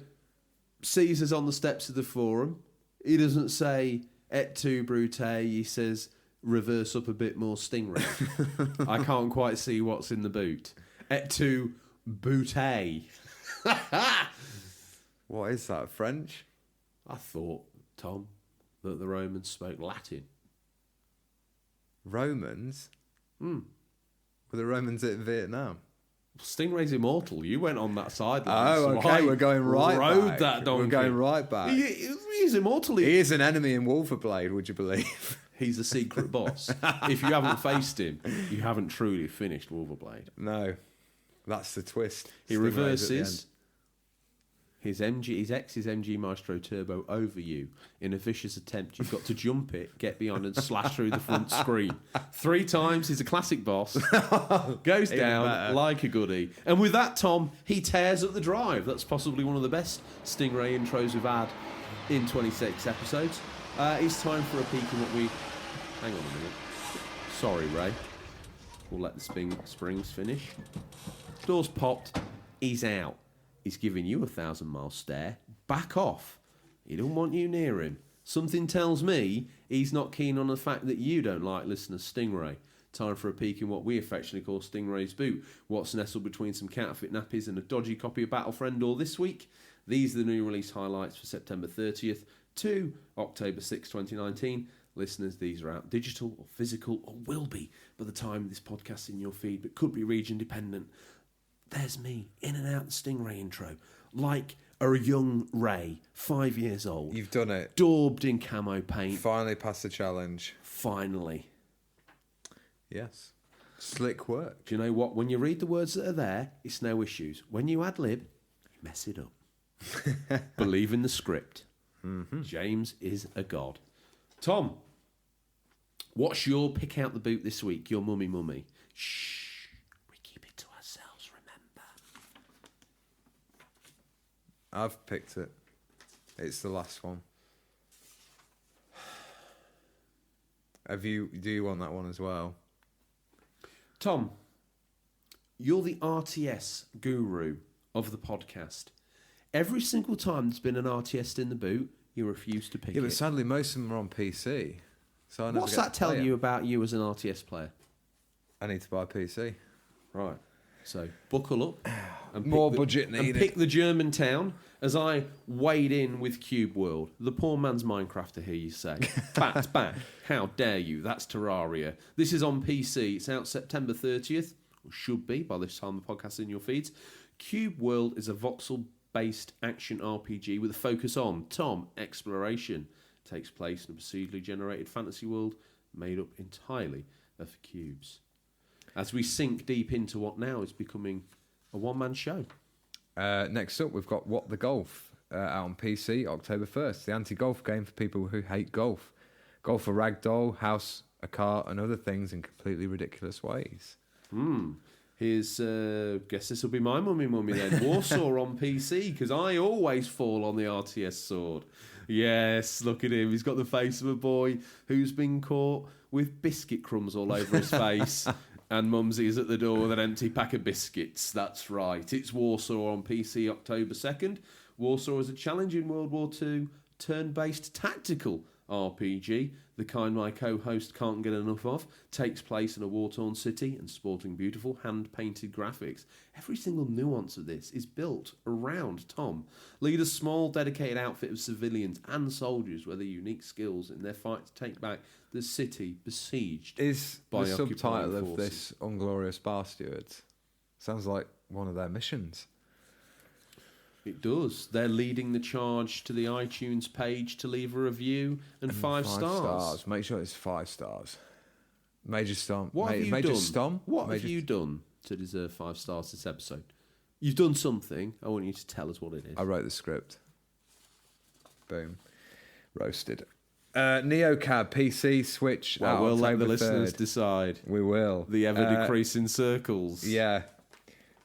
Caesar's on the steps of the forum. He doesn't say et tu brute, he says reverse up a bit more Stingray. I can't quite see what's in the boot. Et tu brute. What is that, French? I thought, Tom, that the Romans spoke Latin. Romans? Hmm. Were the Romans in Vietnam? Stingray's immortal. You went on that sideline. Oh, so okay, I we're going right rode back. that donkey. We're going right back. He's immortal. He is an enemy in Wolverblade, would you believe? He's a secret boss. If you haven't faced him, you haven't truly finished Wolverblade. No, that's the twist. He Stingrays at the reverses his ex's MG Maestro Turbo over you in a vicious attempt. You've got to jump it, get beyond, and slash through the front screen 3 times. He's a classic boss. Goes down better. like a goodie. And with that, Tom, he tears up the drive. That's possibly one of the best Stingray intros we've had in 26 episodes. It's time for a peek at what we... Hang on a minute. Sorry, Ray. We'll let the springs finish. Door's popped. He's out. He's giving you a 1,000-mile stare. Back off. He don't want you near him. Something tells me he's not keen on the fact that you don't like listener Stingray. Time for a peek in what we affectionately call Stingray's boot. What's nestled between some counterfeit nappies and a dodgy copy of Battlefriend All this week? These are the new release highlights for September 30th to October 6, 2019. Listeners, these are out digital or physical, or will be by the time this podcast's in your feed, but could be region dependent. There's me, in and out the Stingray intro, like are a young Ray, 5 years old, You've done it. daubed in camo paint. Finally passed the challenge. Finally. Yes. Slick work. Do you know what? When you read the words that are there, it's no issues. When you ad-lib, you mess it up. Believe in the script. Mm-hmm. James is a god. Tom, what's your pick out the boot this week? Your mummy. Shh. We keep it to ourselves, remember? I've picked it. It's the last one. Do you want that one as well? Tom, you're the RTS guru of the podcast. Every single time there's been an RTS in the boot, you refuse to pick Yeah, it. but sadly most of them are on PC. So I never What's get that to play telling it. you about you as an RTS player? I need to buy a PC. Right. So buckle up. And More pick budget and needed. pick the German town as I wade in with Cube World. The poor man's Minecraft, I hear you say. Bat back. How dare you? That's Terraria. This is on PC. It's out September 30th. Or should be by this time the podcast is in your feeds. Cube World is a voxel-based action RPG with a focus on, Tom, exploration. It takes place in a procedurally generated fantasy world made up entirely of cubes. As we sink deep into what now is becoming a one-man show. Next up, we've got What the Golf out on PC, October 1st. The anti-golf game for people who hate golf. Golf a ragdoll, house, a car, and other things in completely ridiculous ways. Here's, guess this will be my mummy then. Warsaw on PC, because I always fall on the RTS sword. Yes, look at him. He's got the face of a boy who's been caught with biscuit crumbs all over his face. And Mumsy is at the door with an empty pack of biscuits. That's right. It's Warsaw on PC, October 2nd. Warsaw is a challenging World War II turn-based tactical RPG, the kind my co-host can't get enough of, takes place in a war-torn city and sporting beautiful hand-painted graphics. Every single nuance of this is built around Tom. Lead a small, dedicated outfit of civilians and soldiers with their unique skills in their fight to take back the city besieged Is by the occupying subtitle of forces. this Unglorious Bar Stewards? Sounds like one of their missions. It does. They're leading the charge to the iTunes page to leave a review and 5 stars. Make sure it's 5 stars. Major Stomp. What have you Major done? Stomp? What Major... have you done to deserve 5 stars this episode? You've done something. I want you to tell us what it is. I wrote the script. Boom. Roasted. Neocab, PC, Switch. Well, out we'll let October the listeners 3rd. decide. We will. The ever-decreasing circles. Yeah.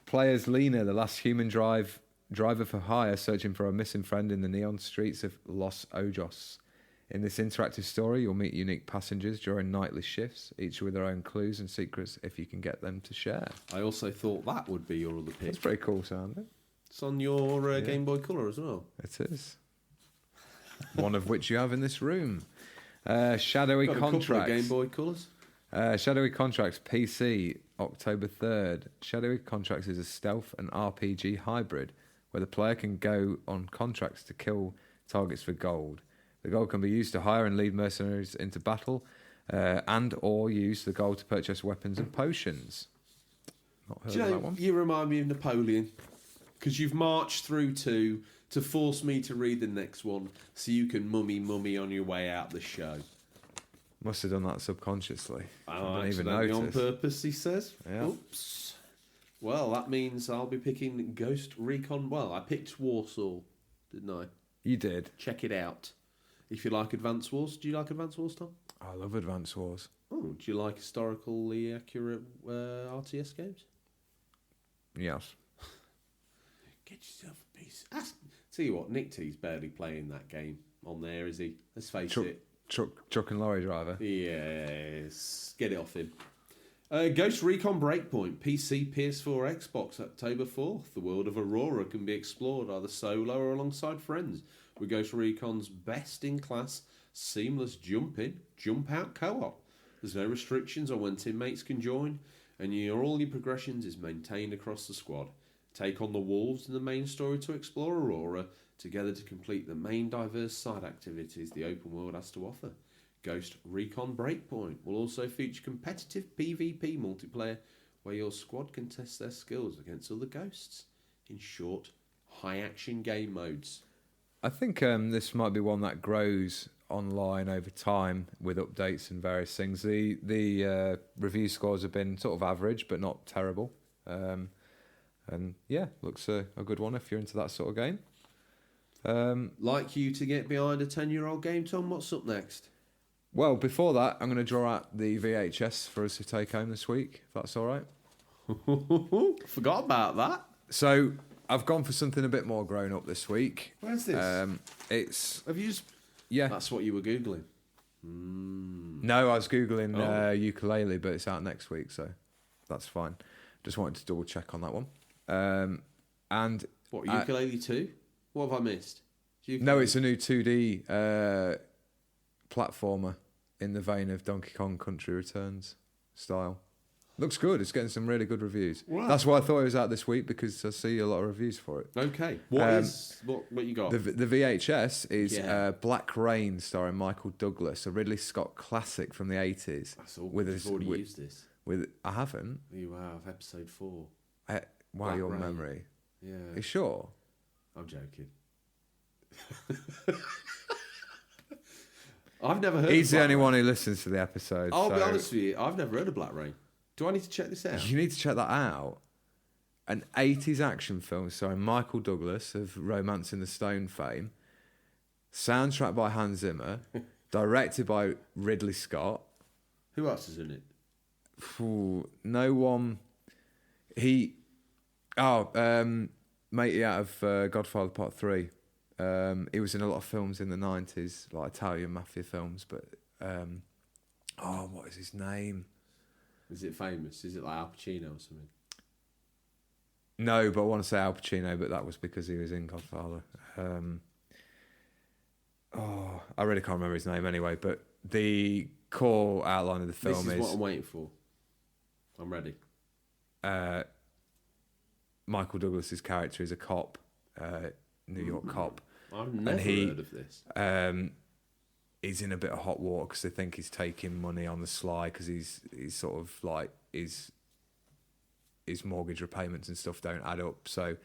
Players Lena, the last human driver for hire, searching for a missing friend in the neon streets of Los Ojos. In this interactive story, you'll meet unique passengers during nightly shifts, each with their own clues and secrets if you can get them to share. I also thought that would be your other pick. That's pretty cool sounding. It's on your Game Boy Color as well. It is. One of which you have in this room. Shadowy Got a couple of Contracts. Game Boy Colors. Shadowy Contracts, PC, October 3rd. Shadowy Contracts is a stealth and RPG hybrid where the player can go on contracts to kill targets for gold. The gold can be used to hire and lead mercenaries into battle and or use the gold to purchase weapons and potions. Not heard Do you of know, that one. you remind me of Napoleon because you've marched through 2 to force me to read the next one so you can mummy on your way out the show. Must have done that subconsciously. I didn't even Accidentally notice. on purpose, he says. Yeah. Oops. Well, that means I'll be picking Ghost Recon. Well, I picked Warsaw, didn't I? You did. Check it out. If you like Advance Wars, do you like Advance Wars, Tom? I love Advance Wars. Oh, do you like historically accurate RTS games? Yes. Get yourself a piece. Tell you what, Nick T's barely playing that game on there, is he? Let's face it. Truck and lorry driver. Yes. Get it off him. Ghost Recon Breakpoint, PC, PS4, Xbox, October 4th. The world of Aurora can be explored either solo or alongside friends with Ghost Recon's best-in-class, seamless jump-in, jump-out co-op. There's no restrictions on when teammates can join, and all your progressions is maintained across the squad. Take on the wolves in the main story to explore Aurora, together to complete the main diverse side activities the open world has to offer. Ghost Recon Breakpoint will also feature competitive PvP multiplayer where your squad can test their skills against other ghosts. In short, high action game modes. I think this might be one that grows online over time with updates and various things. The review scores have been sort of average, but not terrible. And yeah, looks a good one if you're into that sort of game. Like you to get behind a 10-year-old game, Tom. What's up next? Well, before that, I'm going to draw out the VHS for us to take home this week, if that's all right. Forgot about that. So I've gone for something a bit more grown up this week. Where's this? It's Have you just... yeah. That's what you were Googling. No, I was googling ukulele, but it's out next week, so that's fine. Just wanted to double check on that one. And What, Ukulele 2? What have I missed? no, it's a new 2D platformer in the vein of Donkey Kong Country Returns style. Looks good. It's getting some really good reviews. Wow. That's why I thought it was out this week, because I see a lot of reviews for it. Okay. What you got? The VHS is Yeah. Black Rain, starring Michael Douglas, a Ridley Scott classic from the 80s. That's all. With You've already used this. I haven't. You have. Episode 4. Wow, Black your Rain. memory. Yeah. Are you sure? I'm joking. I've never heard He's of the Black only Rain. one who listens to the episode. I'll be so honest with you, I've never heard of Black Rain. Do I need to check this out? You need to check that out. An 80s action film starring Michael Douglas of Romancing the Stone fame. Soundtrack by Hans Zimmer. Directed by Ridley Scott. Who else is in it? No one. Matey out of Godfather Part 3. He was in a lot of films in the 90s, like Italian mafia films, but what is his name? Is it famous? Is it like Al Pacino or something? No, but I want to say Al Pacino, but that was because he was in Godfather. I really can't remember his name anyway, but the core outline of the film This is what I'm waiting for. I'm ready. Michael Douglas's character is a cop, New York cop. I've never heard of this. He's in a bit of hot water because they think he's taking money on the sly because he's sort of like his mortgage repayments and stuff don't add up. So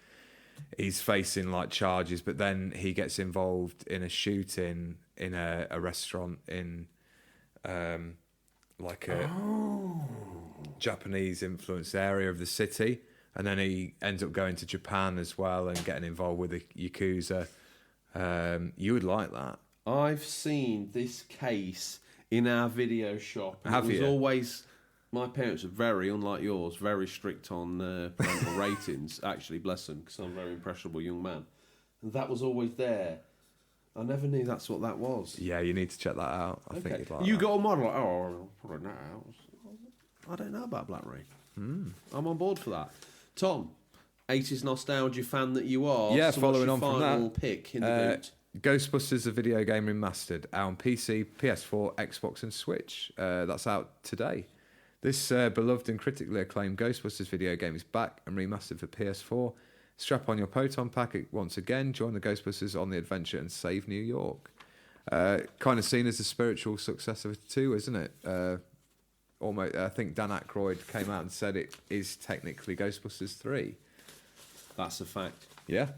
he's facing like charges, but then he gets involved in a shooting in a restaurant in like a Japanese influenced area of the city. And then he ends up going to Japan as well and getting involved with the Yakuza. You would like that. I've seen this case in our video shop. And Have it was you? always... My parents are very, unlike yours, very strict on parental ratings. Actually, bless them, because I'm a very impressionable young man. And that was always there. I never knew that's what that was. Yeah, you need to check that out. I think you'd like You that. got a model like, I'll put that out. I don't know about Black Rain. I'm on board for that. Tom, 80s nostalgia fan that you are. Yeah, so following what's your on from final that, pick in the boot? Ghostbusters, the video game remastered, out on PC, PS4, Xbox and Switch. That's out today. This beloved and critically acclaimed Ghostbusters video game is back and remastered for PS4. Strap on your Proton pack once again, join the Ghostbusters on the adventure and save New York. Kind of seen as the spiritual successor to 2, isn't it? Almost, I think Dan Aykroyd came out and said it is technically Ghostbusters 3. That's a fact. Yeah.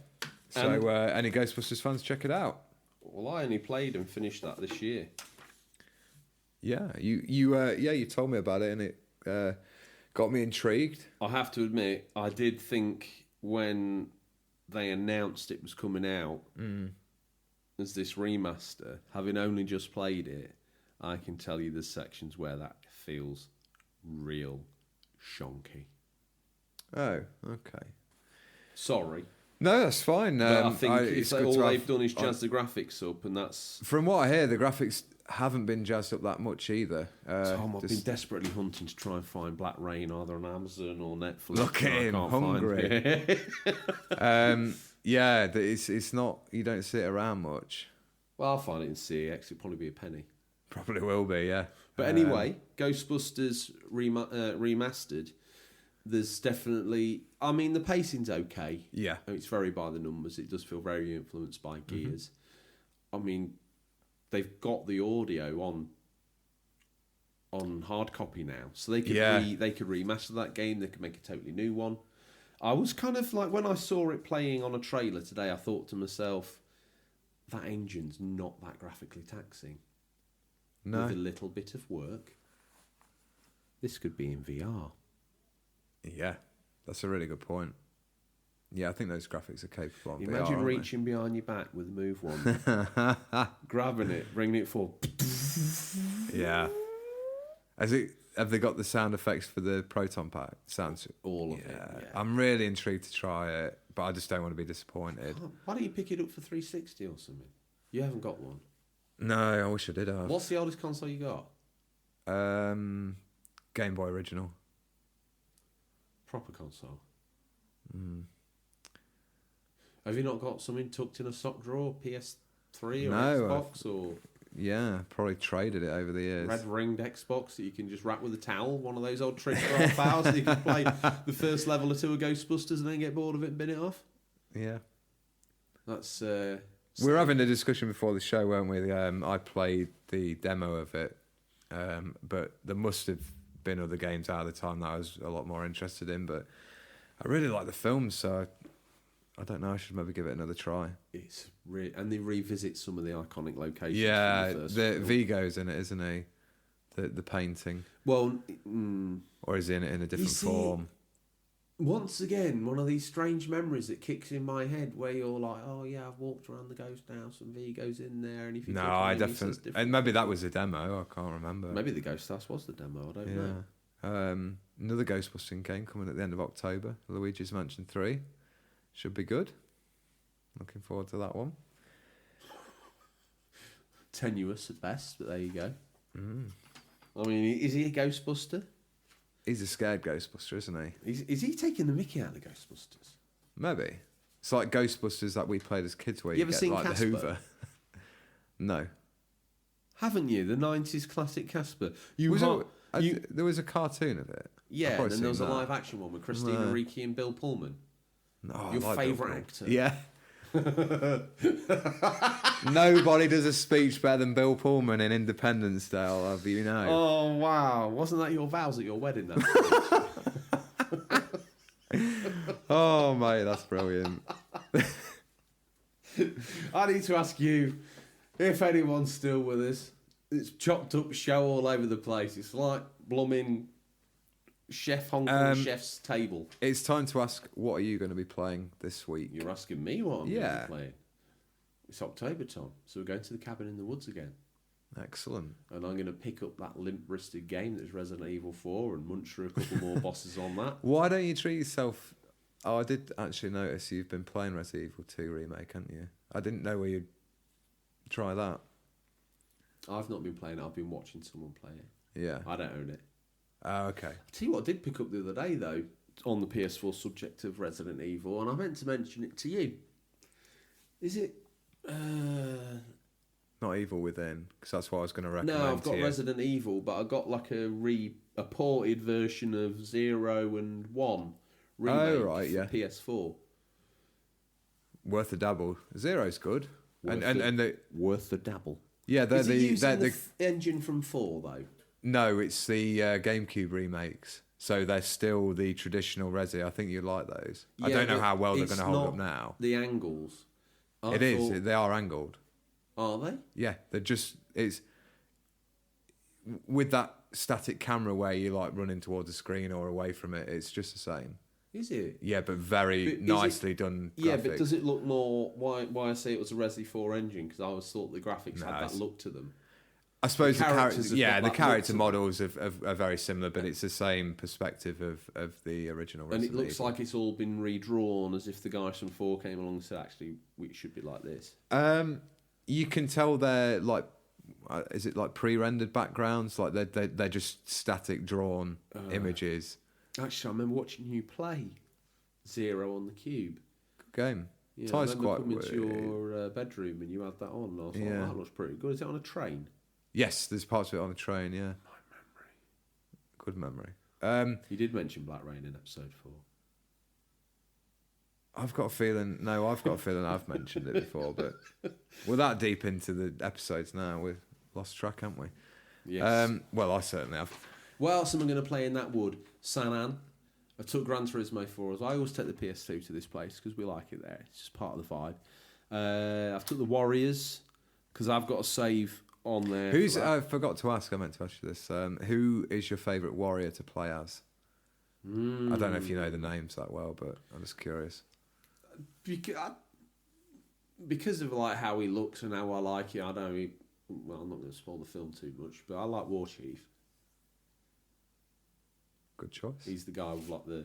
So any Ghostbusters fans, check it out. Well, I only played and finished that this year. Yeah, you told me about it and it got me intrigued. I have to admit, I did think when they announced it was coming out as this remaster, having only just played it, I can tell you there's sections where that feels real shonky. Oh, okay. Sorry. No, that's fine. But I think it's all good to they've have- done is jazz the graphics up, and that's... From what I hear, the graphics haven't been jazzed up that much either. Tom, I've been desperately hunting to try and find Black Rain either on Amazon or Netflix. Look at and I him, can't hungry. find it. Yeah, it's not. You don't see it around much. Well, I'll find it in CX. It'll probably be a penny. Probably will be, yeah. But anyway, Ghostbusters remastered. There's definitely... I mean, the pacing's okay. Yeah. It's very by the numbers. It does feel very influenced by Gears. I mean, they've got the audio on hard copy now, so they could they could remaster that game. They could make a totally new one. I was kind of like, when I saw it playing on a trailer today, I thought to myself, that engine's not that graphically taxing. No. With a little bit of work, this could be in VR. Yeah, that's a really good point. Yeah, I think those graphics are capable on VR. Imagine aren't reaching behind your back with move one, grabbing it, bringing it forward. they? Yeah. Have they got the sound effects for the proton pack? Sounds All of it. Yeah. I'm really intrigued to try it, but I just don't want to be disappointed. Why don't you pick it up for 360 or something? You haven't got one. No, I wish I did have. What's the oldest console you got? Game Boy Original. Proper console. Have you not got something tucked in a sock drawer? PS3 or Xbox or Yeah, probably traded it over the years. red ringed Xbox that you can just wrap with a towel? One of those old tricks for half hours so you can play the first level or two of Ghostbusters and then get bored of it and bin it off? Yeah. That's We were having a discussion before the show, weren't we? I played the demo of it, but there must have been other games out of the time that I was a lot more interested in. But I really like the film, so I don't know. I should maybe give it another try. It's and they revisit some of the iconic locations. Yeah, from the first the film. Vigo's in it, isn't he? The painting, Well, or is he in it in a different see, form? once again, one of these strange memories that kicks in my head where you're like, oh yeah, I've walked around the ghost house and Vigo's in there. And if you No, click on I him, he says definitely. different- And maybe that was a demo. I can't remember. Maybe the ghost house was the demo. I don't know. Yeah. Another Ghostbusting game coming at the end of October. Luigi's Mansion 3. Should be good. Looking forward to that one. Tenuous at best, but there you go. I mean, is he a Ghostbuster? He's a scared Ghostbuster, isn't he? Is he taking the mickey out of the Ghostbusters? Maybe. It's like Ghostbusters that we played as kids where You you, ever get seen like Casper? the Hoover. No. Haven't you? The 90s classic Casper. There was a cartoon of it. I've Yeah, probably and there was seen a that. live action one with Christina No. Ricci and Bill Pullman. No, I Your like favourite Bill actor. Yeah. Nobody does a speech better than Bill Pullman in Independence Day, I'll have you know. Oh, wow. Wasn't that your vows at your wedding? Oh, mate, that's brilliant. I need to ask you, if anyone's still with us, it's chopped up show all over the place. It's like blooming Hong Kong chef's table. It's time to ask, what are you going to be playing this week? You're asking me what I'm going to Yeah. be playing. It's October, Tom, so we're going to the cabin in the woods again. Excellent. And I'm going to pick up that limp-wristed game that's Resident Evil 4 and munch through a couple more bosses on that. Why don't you treat yourself... Oh, I did actually notice you've been playing Resident Evil 2 Remake, haven't you? I didn't know where you'd try that. I've not been playing it, I've been watching someone play it. Yeah. I don't own it. Oh, okay. I'll tell you what I did pick up the other day, though, on the PS4 subject of Resident Evil, and I meant to mention it to you. Is it... Not Evil Within, because that's what I was going to recommend No, I've got to you. Resident Evil, but I got like a ported version of 0 and 1 remake right, yeah. for PS4. Worth a dabble. Zero's good. Worth the dabble. Yeah, they're Is it using the the engine from 4, though? No, it's the GameCube remakes. So they're still the traditional Resi. I think you like those. I Yeah, don't know but how well they're it's going to hold up not now. The angles. It is. They are angled. Are they? Yeah, they're just... It's... With that static camera where you like running towards the screen or away from it, it's just the same. Is it? Yeah, but very But is nicely done graphics. Yeah, but does it look more... Why I say it was a Resi 4 engine? Because I always thought the graphics had that look to them. I suppose the characters characters, have got the that character look to models are very similar, but it's the same perspective of the original And Resident it looks Evil. like it's all been redrawn as if the guys from 4 came along and said, actually, it should be like this. You can tell they're like, is it like pre-rendered backgrounds? Like they're just static drawn images. Actually, I remember watching you play 0 on the Cube. Good game. Yeah, I Ties remember quite. coming to your bedroom and you had that on. And I was like, Yeah. that looks pretty good. Is it on a train? Yes, there's parts of it on the train. Yeah. Good memory. You did mention Black Rain in episode 4. I've got a feeling. No, I've got a feeling I've mentioned it before, but we're that deep into the episodes now. We've lost track, haven't we? Yes. Well, I certainly have. What else am I going to play in that wood? San An, I took Gran Turismo 4 as well. I always take the PS2 to this place because we like it there. It's just part of the vibe. I've took the Warriors because I've got a save on there. I forgot to ask, I meant to ask you this. Who is your favourite warrior to play as? I don't know if you know the names that well, but I'm just curious. Because of like how he looks and how I like it, I don't. Well, I'm not going to spoil the film too much, but I like War Chief. Good choice. He's the guy with like the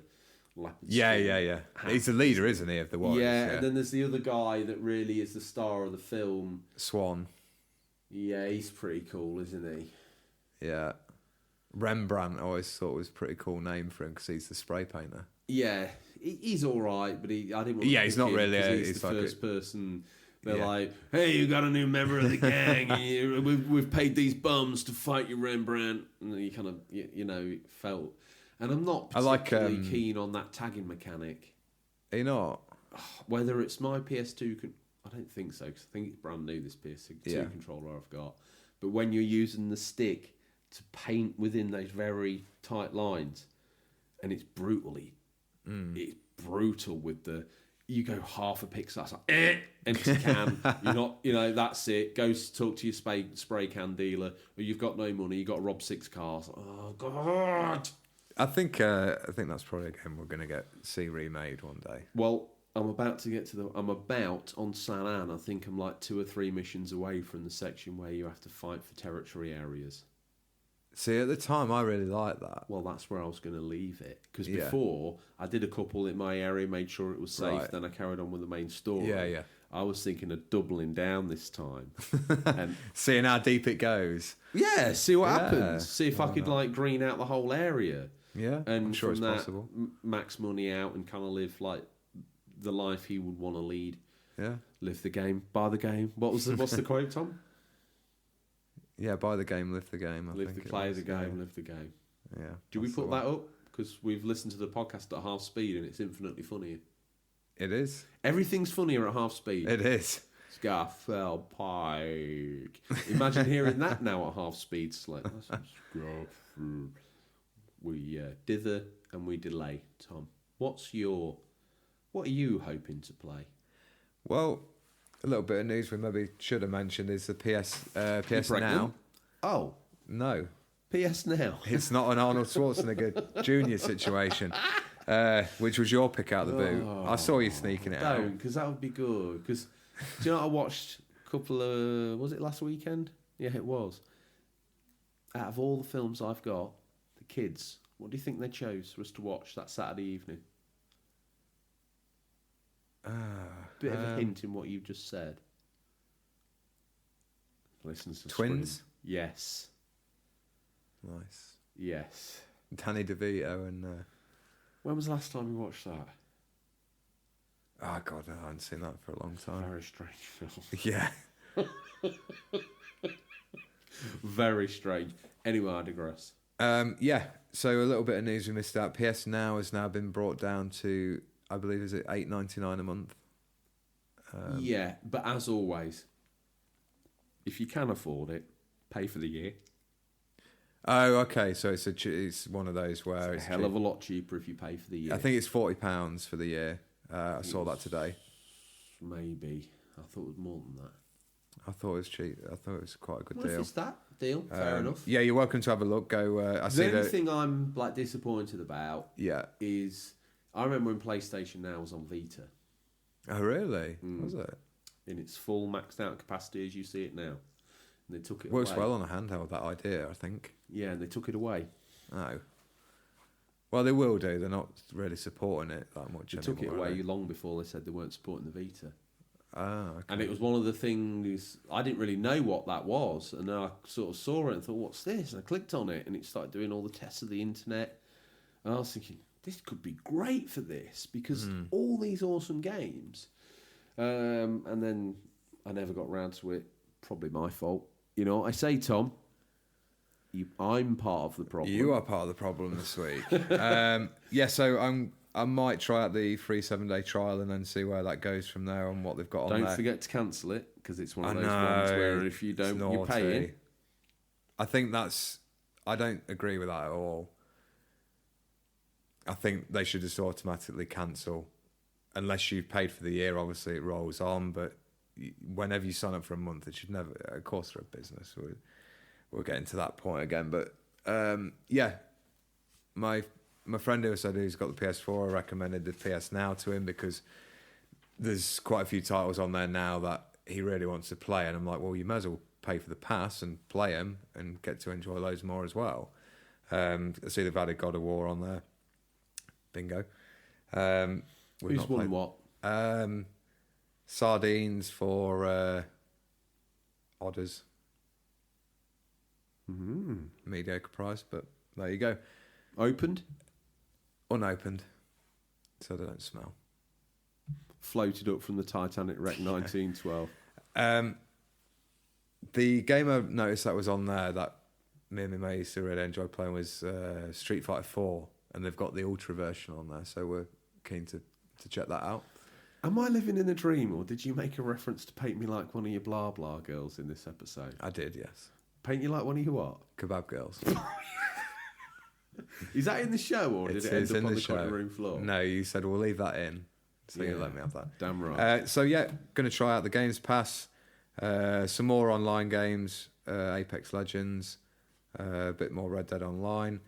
leopard. Yeah. He's the leader, isn't he, of the Warriors? Yeah, and then there's the other guy that really is the star of the film. Swan. Yeah, he's pretty cool, isn't he? Yeah. Rembrandt I always thought was a pretty cool name for him because he's the spray painter. Yeah, he's all right, but I didn't want to he's not really. He's the first person. They're like, hey, you got a new member of the gang. We've paid these bums to fight you, Rembrandt. And then you kind of, it felt. And I'm not particularly keen on that tagging mechanic. Are you not? Whether it's my PS2, I don't think so, because I think it's brand new, this PS2 controller I've got. But when you're using the stick to paint within those very tight lines, and it's it's brutal with you go half a pixel, it's like, empty can, you're not, that's it, go talk to your spray can dealer, or you've got no money, you've got to rob 6 cars. Oh, God. I think that's probably a game we're going to see remade one day. Well, I'm about on San Anne. I think I'm like 2 or 3 missions away from the section where you have to fight for territory areas. See, at the time, I really liked that. Well, that's where I was going to leave it. Because before, I did a couple in my area, made sure it was safe, then I carried on with the main story. Yeah. I was thinking of doubling down this time. And seeing how deep it goes. Yeah, see what happens. See if I could, green out the whole area. Yeah, and I'm sure it's that, possible. Max money out and kind of live, the life he would want to lead. Yeah. Live the game, buy the game. What's the quote, Tom? Yeah, buy the game, live the game. Play the game, live the game. Yeah. Do we put that up? Because we've listened to the podcast at half speed and it's infinitely funnier. It is. Everything's funnier at half speed. It is. Scarfell Pike. Imagine hearing that now at half speed. It's like, we dither and we delay. Tom, what are you hoping to play? Well, a little bit of news we maybe should have mentioned is the PS Now. Oh. No. PS Now. It's not an Arnold Schwarzenegger Jr. situation, which was your pick out of the boot. I saw you sneaking it out. Don't, because that would be good. Because, do you know what I watched a couple of... Was it last weekend? Yeah, it was. Out of all the films I've got, the kids, what do you think they chose for us to watch that Saturday evening? Bit of a hint in what you've just said. Listen to Twins? Scream. Yes. Nice. Yes. Danny DeVito and... When was the last time you watched that? Oh, God, I haven't seen that for a long time. Very strange film. Yeah. Very strange. Anyway, I digress. Yeah, so a little bit of news we missed out. PS Now has now been brought down to, I believe, is it $8.99 a month? Yeah, but as always, if you can afford it, pay for the year. Oh, okay. So it's one of those where it's a hell of a lot cheaper if you pay for the year. I think it's £40 for the year. I saw that today. Maybe. I thought it was more than that. I thought it was cheap. I thought it was quite a good deal. If it's that deal, fair enough. Yeah, you're welcome to have a look. Go. The only thing I'm disappointed about, yeah, is I remember when PlayStation Now was on Vita. Oh, really? Was it? In its full maxed out capacity as you see it now. And they took it Works away. well on a handheld, that idea, I think. Yeah, and they took it away. Oh. Well, they will do. They're not really supporting it that much They anymore. took it away long before they said they weren't supporting the Vita. Ah, okay. And it was one of the things, I didn't really know what that was. And then I sort of saw it and thought, what's this? And I clicked on it and it started doing all the tests of the internet. And I was thinking, this could be great for this because all these awesome games. And then I never got round to it. Probably my fault. You know what I say, Tom? I'm part of the problem. You are part of the problem this week. Yeah, so I might try out the free 7-day trial and then see where that goes from there and what they've got on there. Don't forget to cancel it because it's one of those ones where if you don't, you're paying. I think I don't agree with that at all. I think they should just automatically cancel. Unless you've paid for the year, obviously it rolls on, but whenever you sign up for a month, it should never... Of course, they're a business. We'll get into that point again. But, yeah, my friend who said he's got the PS4, I recommended the PS Now to him because there's quite a few titles on there now that he really wants to play. And I'm like, well, you may as well pay for the pass and play them and get to enjoy loads more as well. I see they've added God of War on there. Bingo. Who's won what? Sardines for Odders. Mediocre price, but there you go. Opened? Unopened, so they don't smell. Floated up from the Titanic wreck 1912. The game I noticed that was on there that me and my mate used to really enjoy playing was Street Fighter 4, and they've got the Ultra version on there, so we're keen to check that out. Am I living in a dream, or did you make a reference to paint me like one of your blah blah girls in this episode? I did, yes. Paint you like one of your what? Kebab girls. Is that in the show, or did it end up on the cutting room floor? No, you said we'll leave that in, so you let me have that. Damn right. So yeah, going to try out the Games Pass, some more online games, Apex Legends, a bit more Red Dead Online.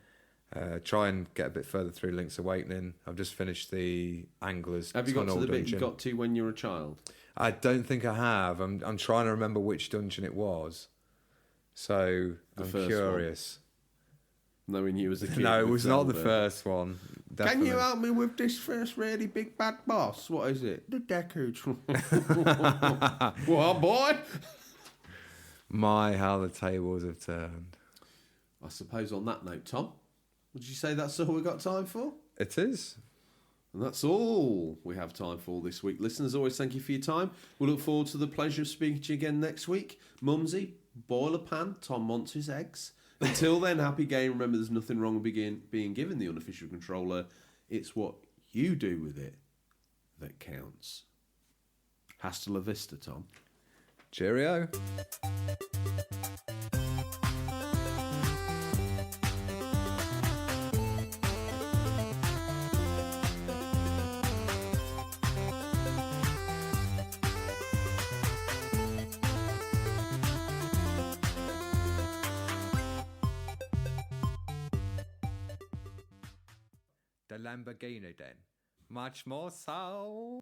Try and get a bit further through Link's Awakening. I've just finished the Anglers. Have you got to the dungeon. bit you got to when you were a child? I don't think I have. I'm trying to remember which dungeon it was. So I'm curious. Knowing you as a kid. No, it was not the first one. Definitely. Can you help me with this first really big bad boss? What is it? The Deckage. What, boy? My, how the tables have turned. I suppose on that note, Tom, would you say that's all we've got time for? It is. And that's all we have time for this week. Listeners, always thank you for your time. We look forward to the pleasure of speaking to you again next week. Mumsy, boiler pan, Tom wants his eggs. Until then, happy game. Remember, there's nothing wrong with being given the unofficial controller. It's what you do with it that counts. Hasta la vista, Tom. Cheerio. The Lamborghini then. Much more so.